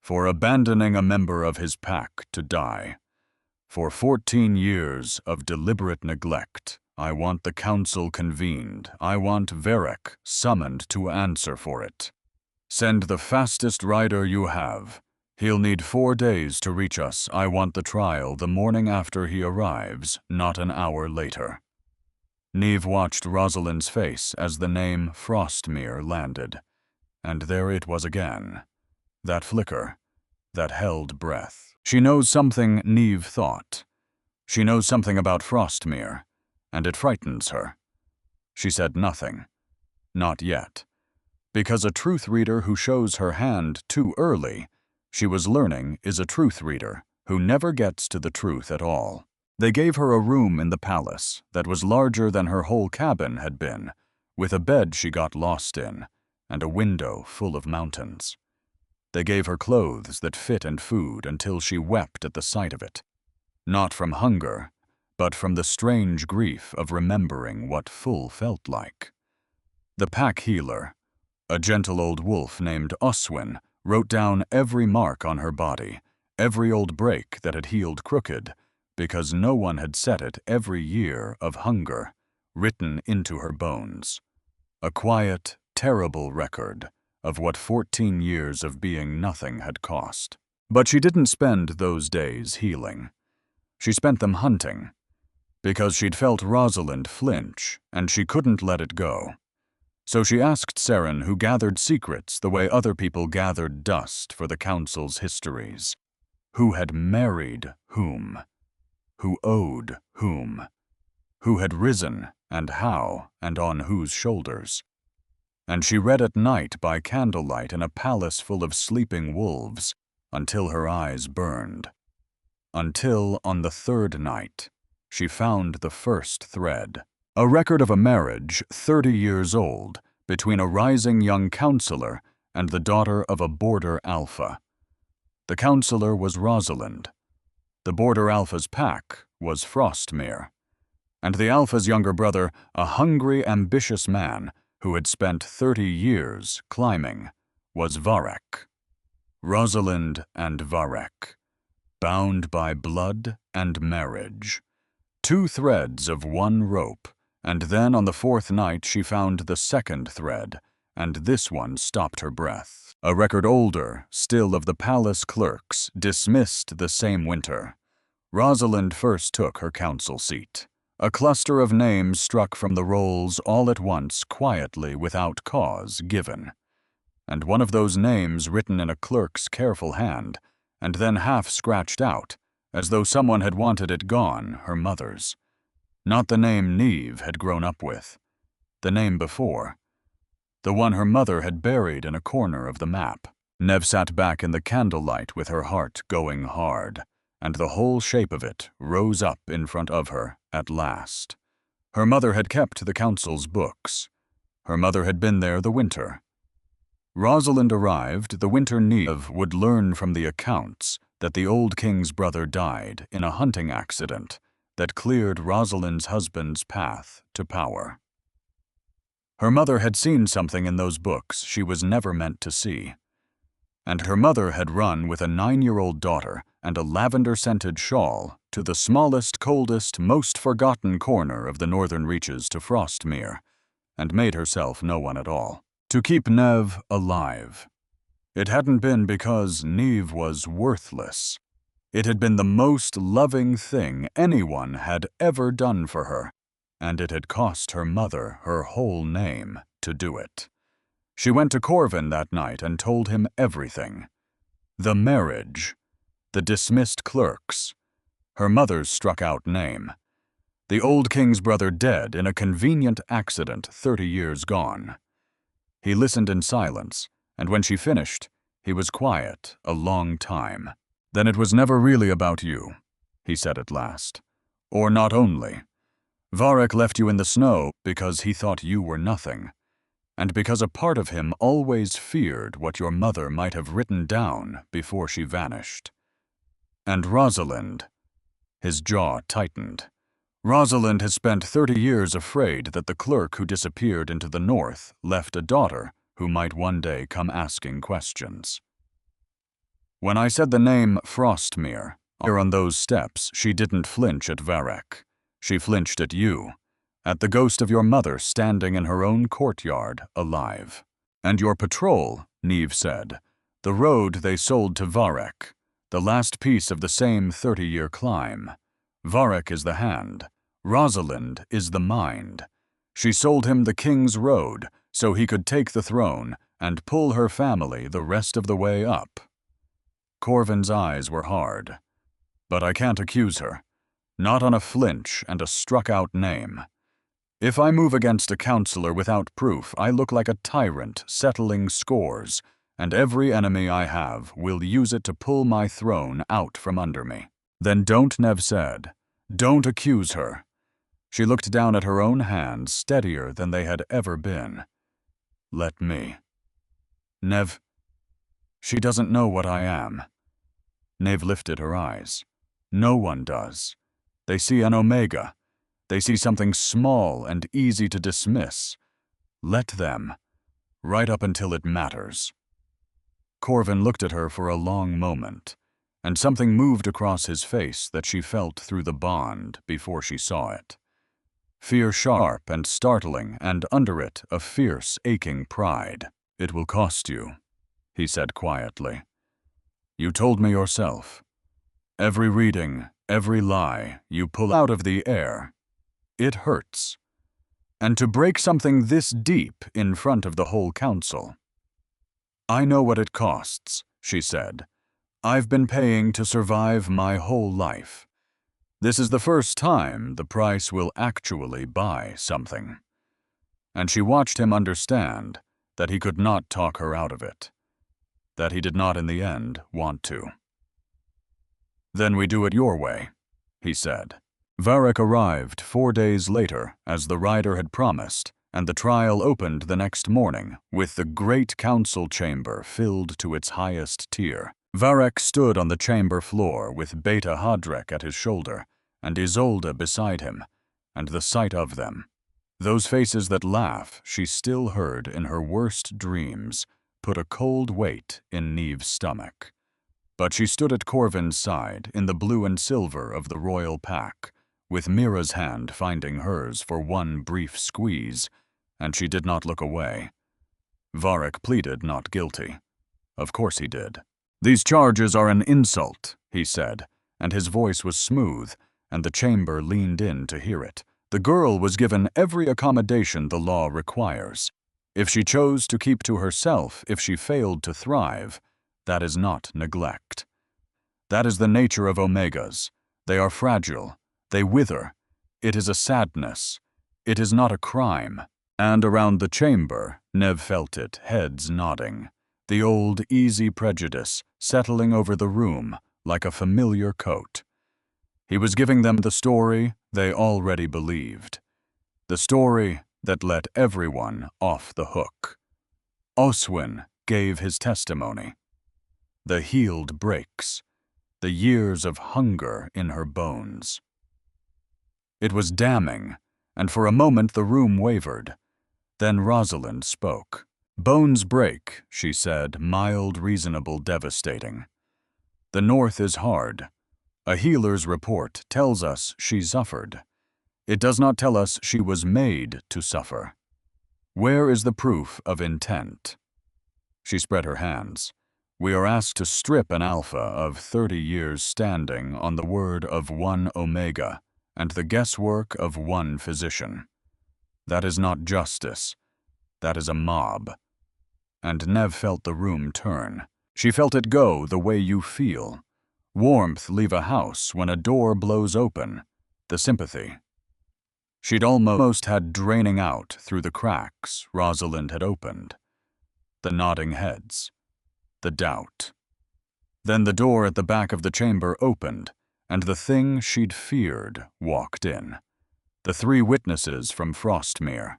A: "For abandoning a member of his pack to die. For 14 years of deliberate neglect, I want the council convened. I want Varek summoned to answer for it. Send the fastest rider you have. He'll need 4 days to reach us. I want the trial the morning after he arrives, not an hour later." Neve watched Rosalind's face as the name Frostmere landed. And there it was again. That flicker, that held breath. She knows something, Neve thought. She knows something about Frostmere, and it frightens her. She said nothing. Not yet. Because a truth reader who shows her hand too early, she was learning, is a truth reader who never gets to the truth at all. They gave her a room in the palace that was larger than her whole cabin had been, with a bed she got lost in, and a window full of mountains. They gave her clothes that fit and food until she wept at the sight of it. Not from hunger, but from the strange grief of remembering what full felt like. The pack healer, a gentle old wolf named Oswin, wrote down every mark on her body, every old break that had healed crooked, because no one had set it every year of hunger, written into her bones. A quiet, terrible record of what 14 years of being nothing had cost. But she didn't spend those days healing. She spent them hunting, because she'd felt Rosalind flinch, and she couldn't let it go. So she asked Seren, who gathered secrets the way other people gathered dust for the council's histories. Who had married whom? Who owed whom? Who had risen, and how, and on whose shoulders? And she read at night by candlelight in a palace full of sleeping wolves, until her eyes burned. Until, on the 3rd night, she found the first thread. A record of a marriage 30 years old between a rising young counselor and the daughter of a border alpha. The counselor was Rosalind. The border alpha's pack was Frostmere. And the alpha's younger brother, a hungry, ambitious man who had spent 30 years climbing, was Varek. Rosalind and Varek, bound by blood and marriage. 2 threads of one rope, and then on the 4th night she found the 2nd thread, and this one stopped her breath. A record older, still of the palace clerks, dismissed the same winter. Rosalind first took her council seat. A cluster of names struck from the rolls all at once, quietly, without cause given. And one of those names written in a clerk's careful hand, and then half scratched out, as though someone had wanted it gone, her mother's. Not the name Neve had grown up with. The name before. The one her mother had buried in a corner of the map. Neve sat back in the candlelight with her heart going hard, and the whole shape of it rose up in front of her at last. Her mother had kept the council's books. Her mother had been there the winter. Rosalind arrived the winter Neve would learn from the accounts that the old king's brother died in a hunting accident that cleared Rosalind's husband's path to power. Her mother had seen something in those books she was never meant to see. And her mother had run with a 9-year-old daughter and a lavender-scented shawl to the smallest, coldest, most forgotten corner of the northern reaches to Frostmere, and made herself no one at all, to keep Neve alive. It hadn't been because Neve was worthless. It had been the most loving thing anyone had ever done for her, and it had cost her mother her whole name to do it. She went to Corvin that night and told him everything. The marriage, the dismissed clerks, her mother's struck-out name, the old king's brother dead in a convenient accident 30 years gone. He listened in silence, and when she finished, he was quiet a long time. "Then it was never really about you," he said at last. "Or not only. Varek left you in the snow because he thought you were nothing, and because a part of him always feared what your mother might have written down before she vanished. And Rosalind," his jaw tightened, "Rosalind has spent 30 years afraid that the clerk who disappeared into the north left a daughter who might one day come asking questions. When I said the name Frostmere on those steps, she didn't flinch at Varek. She flinched at you, at the ghost of your mother standing in her own courtyard, alive. And your patrol," Neve said, "the road they sold to Varek, the last piece of the same 30-year climb. Varek is the hand, Rosalind is the mind. She sold him the king's road so he could take the throne and pull her family the rest of the way up." Corvin's eyes were hard. "But I can't accuse her. Not on a flinch and a struck-out name. If I move against a counselor without proof, I look like a tyrant settling scores, and every enemy I have will use it to pull my throne out from under me." "Then don't," Neve said. "Don't accuse her." She looked down at her own hands, steadier than they had ever been. "Let me." "Neve, she doesn't know what I am." Neve lifted her eyes. "No one does. They see an omega. They see something small and easy to dismiss. Let them, right up until it matters." Corvin looked at her for a long moment, and something moved across his face that she felt through the bond before she saw it. Fear sharp and startling, and under it a fierce, aching pride. "It will cost you," he said quietly. "You told me yourself. Every reading, every lie you pull out of the air, it hurts. And to break something this deep in front of the whole council." "I know what it costs," she said. "I've been paying to survive my whole life. This is the first time the price will actually buy something." And she watched him understand that he could not talk her out of it, that he did not in the end want to. "Then we do it your way," he said. Varek arrived 4 days later, as the rider had promised, and the trial opened the next morning, with the great council chamber filled to its highest tier. Varek stood on the chamber floor with Beta Hadrek at his shoulder, and Isolde beside him, and the sight of them, those faces that laugh she still heard in her worst dreams, put a cold weight in Neve's stomach. But she stood at Corvin's side in the blue and silver of the royal pack, with Mira's hand finding hers for one brief squeeze, and she did not look away. Varek pleaded not guilty. Of course he did. "These charges are an insult," he said, and his voice was smooth, and the chamber leaned in to hear it. "The girl was given every accommodation the law requires. If she chose to keep to herself, if she failed to thrive, that is not neglect. That is the nature of omegas. They are fragile. They wither. It is a sadness. It is not a crime." And around the chamber, Neve felt it, heads nodding. The old, easy prejudice settling over the room like a familiar coat. He was giving them the story they already believed. The story that let everyone off the hook. Oswin gave his testimony. The healed breaks, the years of hunger in her bones. It was damning, and for a moment the room wavered. Then Rosalind spoke. "Bones break," she said, mild, reasonable, devastating. "The North is hard. A healer's report tells us she suffered. It does not tell us she was made to suffer. Where is the proof of intent?" She spread her hands. "We are asked to strip an alpha of 30 years standing on the word of one omega and the guesswork of one physician. That is not justice. That is a mob." And Nev felt the room turn. She felt it go the way you feel. Warmth leave a house when a door blows open. The sympathy. She'd almost had draining out through the cracks Rosalind had opened. The nodding heads. The doubt. Then the door at the back of the chamber opened, and the thing she'd feared walked in. The 3 witnesses from Frostmere.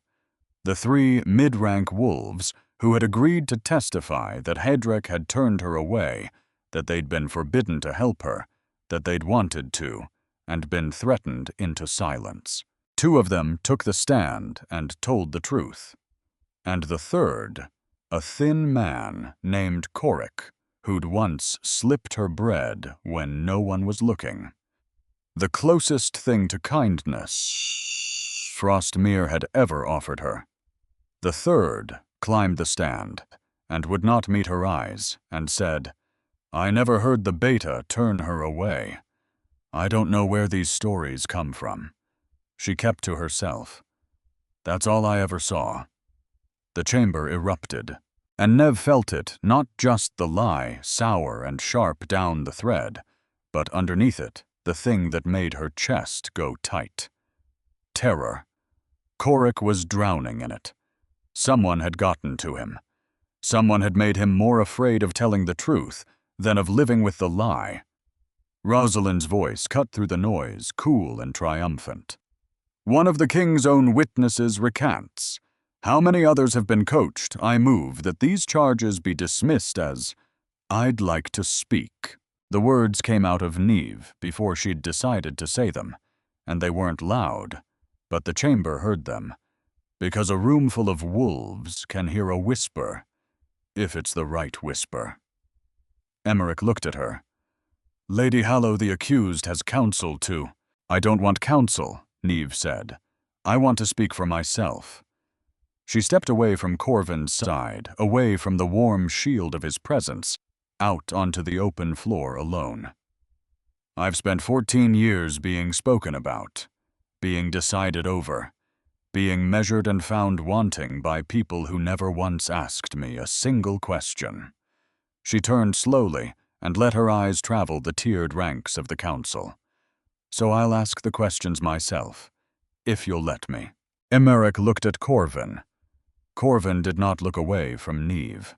A: The 3 mid-rank wolves who had agreed to testify that Hedrick had turned her away, that they'd been forbidden to help her, that they'd wanted to, and been threatened into silence. 2 of them took the stand and told the truth. And the 3rd, a thin man named Korik, who'd once slipped her bread when no one was looking. The closest thing to kindness Frostmere had ever offered her. The 3rd climbed the stand and would not meet her eyes and said, "I never heard the beta turn her away. I don't know where these stories come from." She kept to herself. "That's all I ever saw." The chamber erupted, and Nev felt it, not just the lie, sour and sharp down the thread, but underneath it, the thing that made her chest go tight. Terror. Korik was drowning in it. Someone had gotten to him. Someone had made him more afraid of telling the truth than of living with the lie. Rosalind's voice cut through the noise, cool and triumphant. "One of the king's own witnesses recants. How many others have been coached? I move that these charges be dismissed as, 'I'd like to speak.'" The words came out of Neve before she'd decided to say them, and they weren't loud, but the chamber heard them, because a room full of wolves can hear a whisper, if it's the right whisper. Emmerich looked at her. "Lady Hallow, the accused, has counsel to—" "I don't want counsel," Neve said. "I want to speak for myself." She stepped away from Corvin's side, away from the warm shield of his presence, out onto the open floor alone. "I've spent 14 years being spoken about, being decided over, being measured and found wanting by people who never once asked me a single question." She turned slowly and let her eyes travel the tiered ranks of the council. "So I'll ask the questions myself, if you'll let me." Emmerich looked at Corvin. Corvin did not look away from Neve.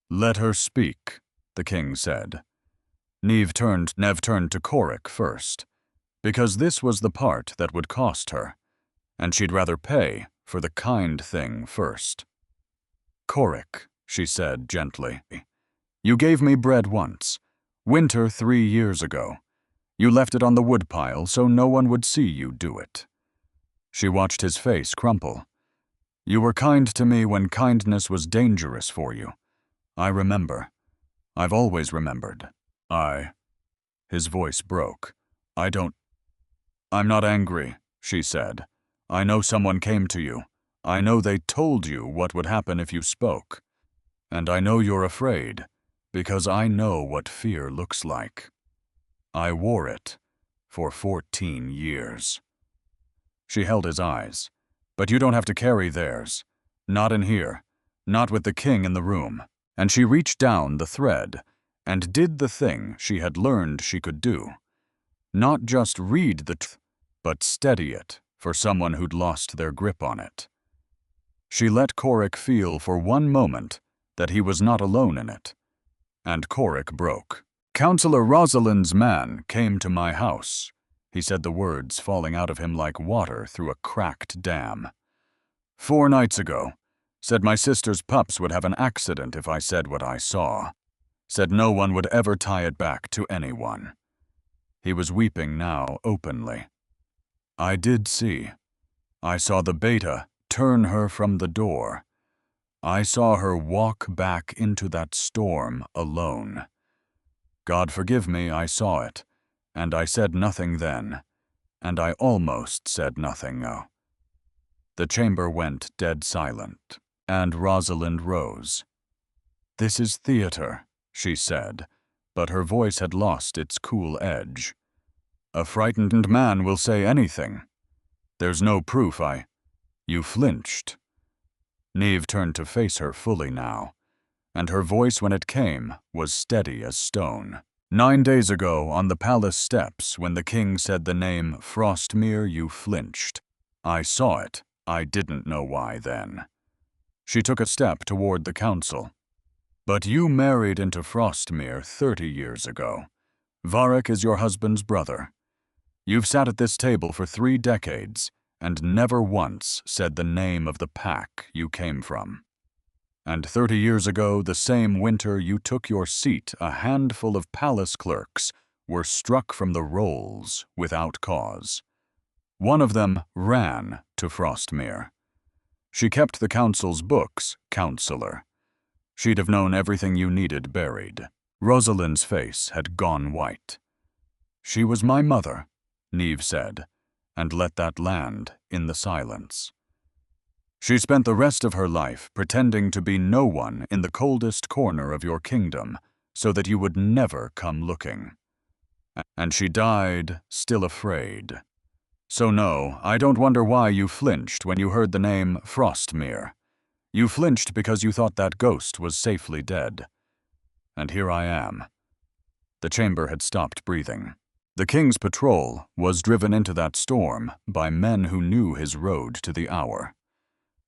A: "Let her speak," the king said. Nev turned to Korik first, because this was the part that would cost her, and she'd rather pay for the kind thing first. "Korik," she said gently, "you gave me bread once, winter 3 years ago. You left it on the woodpile so no one would see you do it." She watched his face crumple. "You were kind to me when kindness was dangerous for you. I remember. I've always remembered. His voice broke. "I'm not angry," she said. "I know someone came to you. I know they told you what would happen if you spoke. And I know you're afraid, because I know what fear looks like. I wore it for 14 years. She held his eyes. "But you don't have to carry theirs. Not in here. Not with the king in the room." And she reached down the thread and did the thing she had learned she could do. Not just read the truth, but steady it for someone who'd lost their grip on it. She let Korik feel for one moment that he was not alone in it. And Korik broke. "Counselor Rosalind's man came to my house," he said, the words falling out of him like water through a cracked dam. "4 nights ago. Said my sister's pups would have an accident if I said what I saw. Said no one would ever tie it back to anyone." He was weeping now openly. "I did see. I saw the beta turn her from the door. I saw her walk back into that storm alone. God forgive me, I saw it, and I said nothing then, and I almost said nothing now. The chamber went dead silent, and Rosalind rose. "This is theater," she said, but her voice had lost its cool edge. "A frightened man will say anything. There's no proof You flinched." Neve turned to face her fully now, and her voice when it came was steady as stone. "9 days ago, on the palace steps, when the king said the name Frostmere, you flinched. I saw it. I didn't know why then." She took a step toward the council. "But you married into Frostmere 30 years ago. Varric is your husband's brother. You've sat at this table for 3 decades, and never once said the name of the pack you came from. And 30 years ago, the same winter you took your seat, a handful of palace clerks were struck from the rolls without cause. One of them ran to Frostmere. She kept the council's books, counselor. She'd have known everything you needed buried." Rosalind's face had gone white. "She was my mother," Neve said, and let that land in the silence. "She spent the rest of her life pretending to be no one in the coldest corner of your kingdom so that you would never come looking. And she died still afraid. So no, I don't wonder why you flinched when you heard the name Frostmere. You flinched because you thought that ghost was safely dead. And here I am." The chamber had stopped breathing. The king's patrol was driven into that storm by men who knew his road to the hour.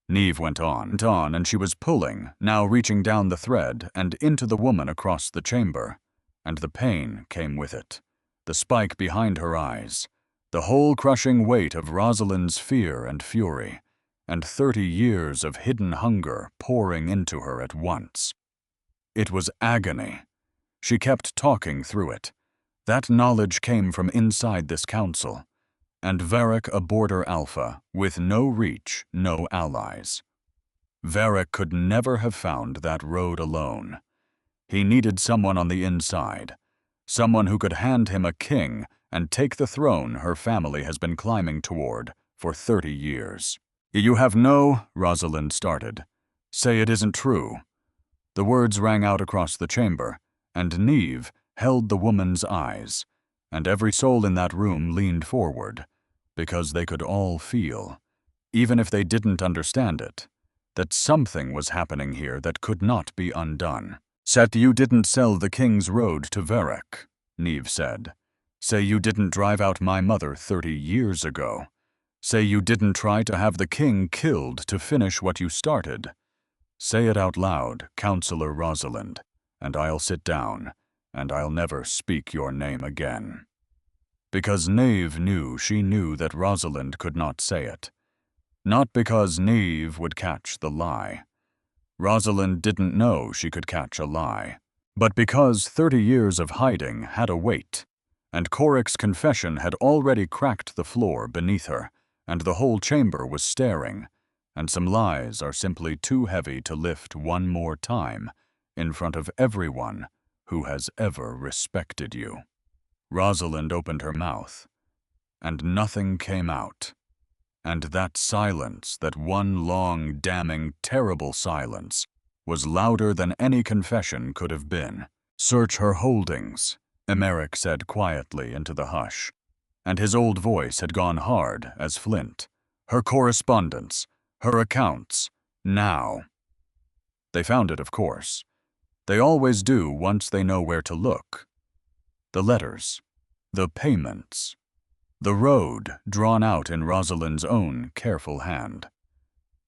A: Neve went on, and she was pulling, now reaching down the thread and into the woman across the chamber, and the pain came with it, the spike behind her eyes, the whole crushing weight of Rosalind's fear and fury, and 30 years of hidden hunger pouring into her at once. It was agony. She kept talking through it. That knowledge came from inside this council, and Varric a border alpha, with no reach, no allies. Varric could never have found that road alone. He needed someone on the inside, someone who could hand him a king and take the throne her family has been climbing toward for 30 years. "You have no," Rosalind started. "Say it isn't true." The words rang out across the chamber, and Neve held the woman's eyes, and every soul in that room leaned forward, because they could all feel, even if they didn't understand it, that something was happening here that could not be undone. "Say you didn't sell the king's road to Varric," Neve said. "Say you didn't drive out my mother 30 years ago. Say you didn't try to have the king killed to finish what you started. Say it out loud, Counselor Rosalind, and I'll sit down, and I'll never speak your name again." Because Neve knew she knew that Rosalind could not say it. Not because Neve would catch the lie. Rosalind didn't know she could catch a lie. But because 30 years of hiding had a weight, and Corric's confession had already cracked the floor beneath her, and the whole chamber was staring, and some lies are simply too heavy to lift one more time in front of everyone who has ever respected you. Rosalind opened her mouth, and nothing came out. And that silence, that one long, damning, terrible silence, was louder than any confession could have been. "Search her holdings," Emeric said quietly into the hush, and his old voice had gone hard as flint. "Her correspondence, her accounts, now." They found it, of course. They always do once they know where to look. The letters, the payments, the road drawn out in Rosalind's own careful hand.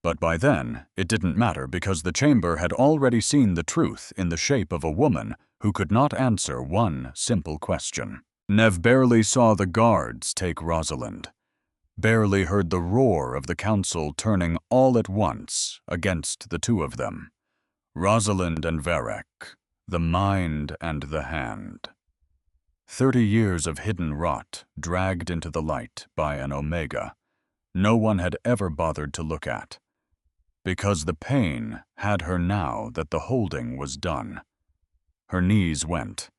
A: But by then, it didn't matter because the chamber had already seen the truth in the shape of a woman who could not answer one simple question. Neve barely saw the guards take Rosalind, barely heard the roar of the council turning all at once against the two of them. Rosalind and Varric, the mind and the hand. 30 years of hidden rot dragged into the light by an Omega no one had ever bothered to look at, because the pain had her now that the holding was done. Her knees went.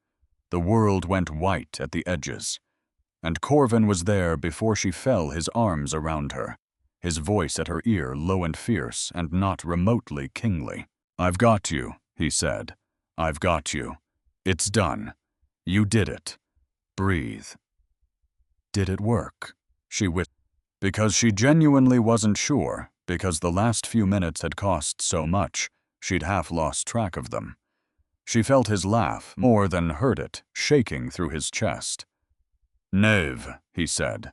A: The world went white at the edges. And Corvin was there before she fell, his arms around her, his voice at her ear, low and fierce and not remotely kingly. "I've got you," he said. "I've got you. It's done. You did it. Breathe." Did it work? She whispered, because she genuinely wasn't sure, because the last few minutes had cost so much, she'd half lost track of them. She felt his laugh, more than heard it, shaking through his chest. "Knave," he said,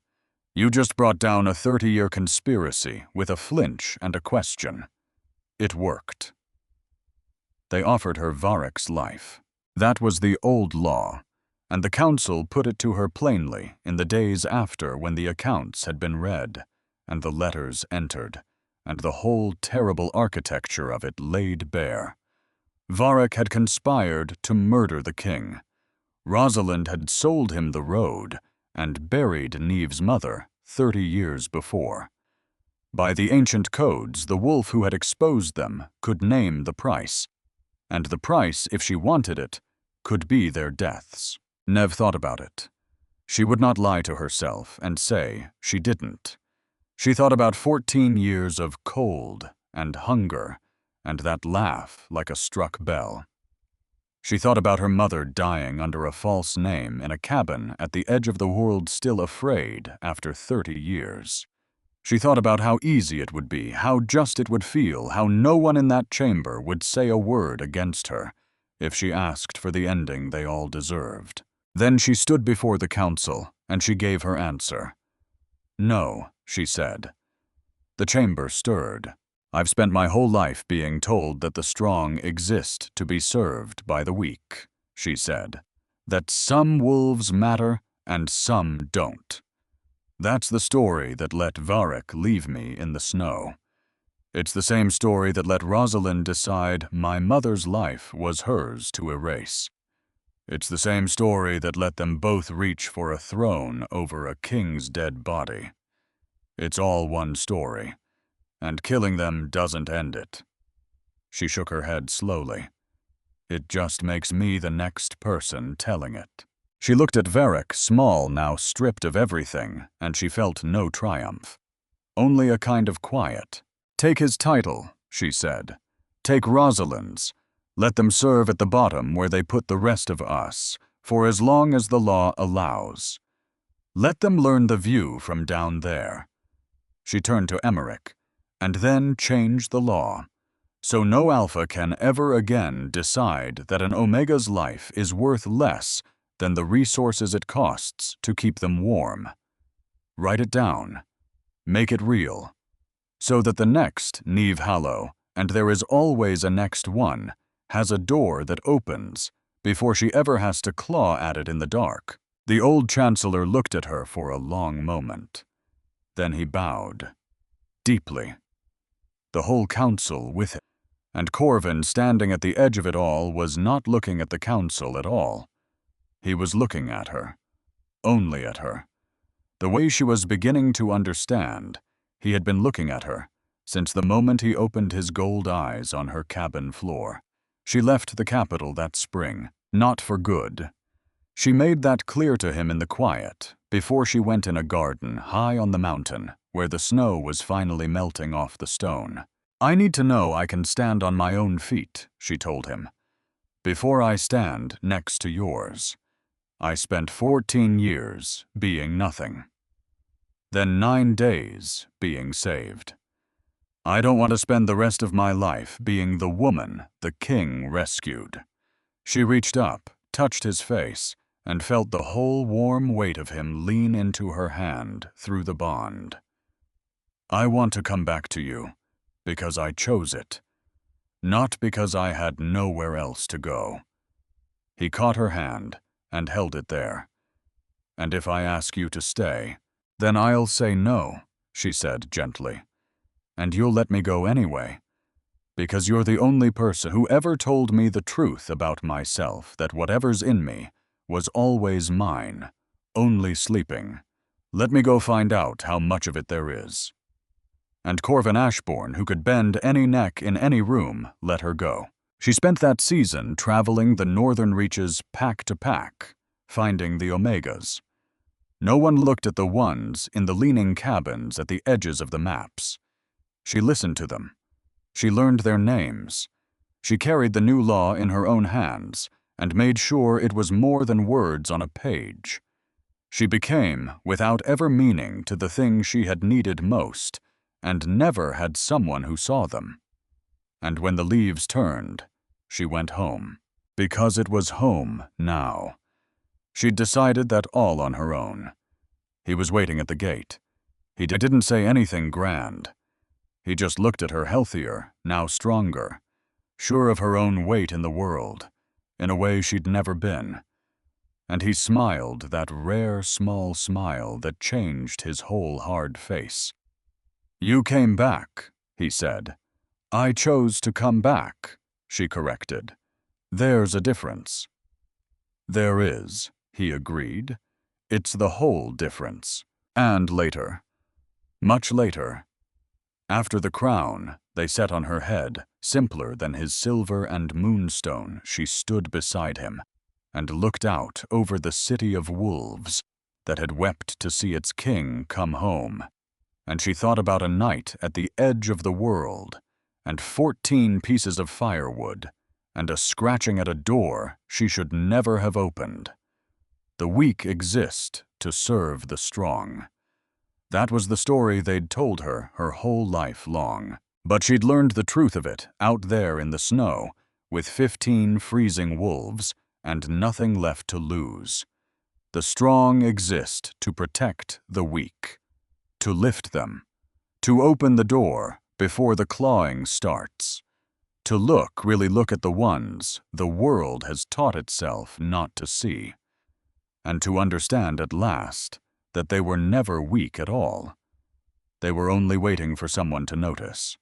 A: "you just brought down a 30-year conspiracy with a flinch and a question. It worked." They offered her Varek's life. That was the old law, and the council put it to her plainly in the days after, when the accounts had been read, and the letters entered, and the whole terrible architecture of it laid bare. Varek had conspired to murder the king. Rosalind had sold him the road and buried Neve's mother 30 years before. By the ancient codes, the wolf who had exposed them could name the price, and the price, if she wanted it, could be their deaths. Neve thought about it. She would not lie to herself and say she didn't. She thought about 14 years of cold and hunger and that laugh like a struck bell. She thought about her mother dying under a false name in a cabin at the edge of the world, still afraid after 30 years. She thought about how easy it would be, how just it would feel, how no one in that chamber would say a word against her if she asked for the ending they all deserved. Then she stood before the council, and she gave her answer. "No," she said. The chamber stirred. "I've spent my whole life being told that the strong exist to be served by the weak," she said. "That some wolves matter and some don't. That's the story that let Varek leave me in the snow. It's the same story that let Rosalind decide my mother's life was hers to erase. It's the same story that let them both reach for a throne over a king's dead body. It's all one story, and killing them doesn't end it." She shook her head slowly. "It just makes me the next person telling it." She looked at Varek, small now, stripped of everything, and she felt no triumph. Only a kind of quiet. "Take his title," she said. "Take Rosalind's. Let them serve at the bottom where they put the rest of us, for as long as the law allows. Let them learn the view from down there." She turned to Emmerich, "and then change the law, so no Alpha can ever again decide that an Omega's life is worth less than the resources it costs to keep them warm. Write it down. Make it real. So that the next Neve Hallow, and there is always a next one, has a door that opens before she ever has to claw at it in the dark." The old chancellor looked at her for a long moment. Then he bowed, deeply. The whole council with him. And Corvin, standing at the edge of it all, was not looking at the council at all. He was looking at her. Only at her. The way she was beginning to understand, he had been looking at her since the moment he opened his gold eyes on her cabin floor. She left the capital that spring, not for good. She made that clear to him in the quiet, before she went in a garden high on the mountain, where the snow was finally melting off the stone. "I need to know I can stand on my own feet," she told him, "before I stand next to yours. I spent 14 years being nothing. Then 9 days being saved. I don't want to spend the rest of my life being the woman the king rescued." She reached up, touched his face, and felt the whole warm weight of him lean into her hand through the bond. "I want to come back to you, because I chose it, not because I had nowhere else to go." He caught her hand and held it there. "And if I ask you to stay, then I'll say no," she said gently. "And you'll let me go anyway, because you're the only person who ever told me the truth about myself, that whatever's in me was always mine, only sleeping. Let me go find out how much of it there is." and Corvin Ashbourne, who could bend any neck in any room, let her go. She spent that season traveling the northern reaches pack to pack, finding the Omegas. No one looked at the ones in the leaning cabins at the edges of the maps. She listened to them. She learned their names. She carried the new law in her own hands and made sure it was more than words on a page. She became, without ever meaning, to the thing she had needed most, and never had someone who saw them. And when the leaves turned, she went home. Because it was home now. She'd decided that all on her own. He was waiting at the gate. He didn't say anything grand. He just looked at her healthier, now stronger, sure of her own weight in the world, in a way she'd never been. And he smiled that rare, small smile that changed his whole hard face. "You came back," he said. "I chose to come back," she corrected. "There's a difference." "There is," he agreed. "It's the whole difference." And later, much later, after the crown they set on her head, simpler than his silver and moonstone, she stood beside him and looked out over the city of wolves that had wept to see its king come home. And she thought about a night at the edge of the world, and 14 pieces of firewood, and a scratching at a door she should never have opened. The weak exist to serve the strong. That was the story they'd told her whole life long. But she'd learned the truth of it out there in the snow, with 15 freezing wolves and nothing left to lose. The strong exist to protect the weak, to lift them, to open the door before the clawing starts, to really look at the ones the world has taught itself not to see, and to understand at last that they were never weak at all. They were only waiting for someone to notice.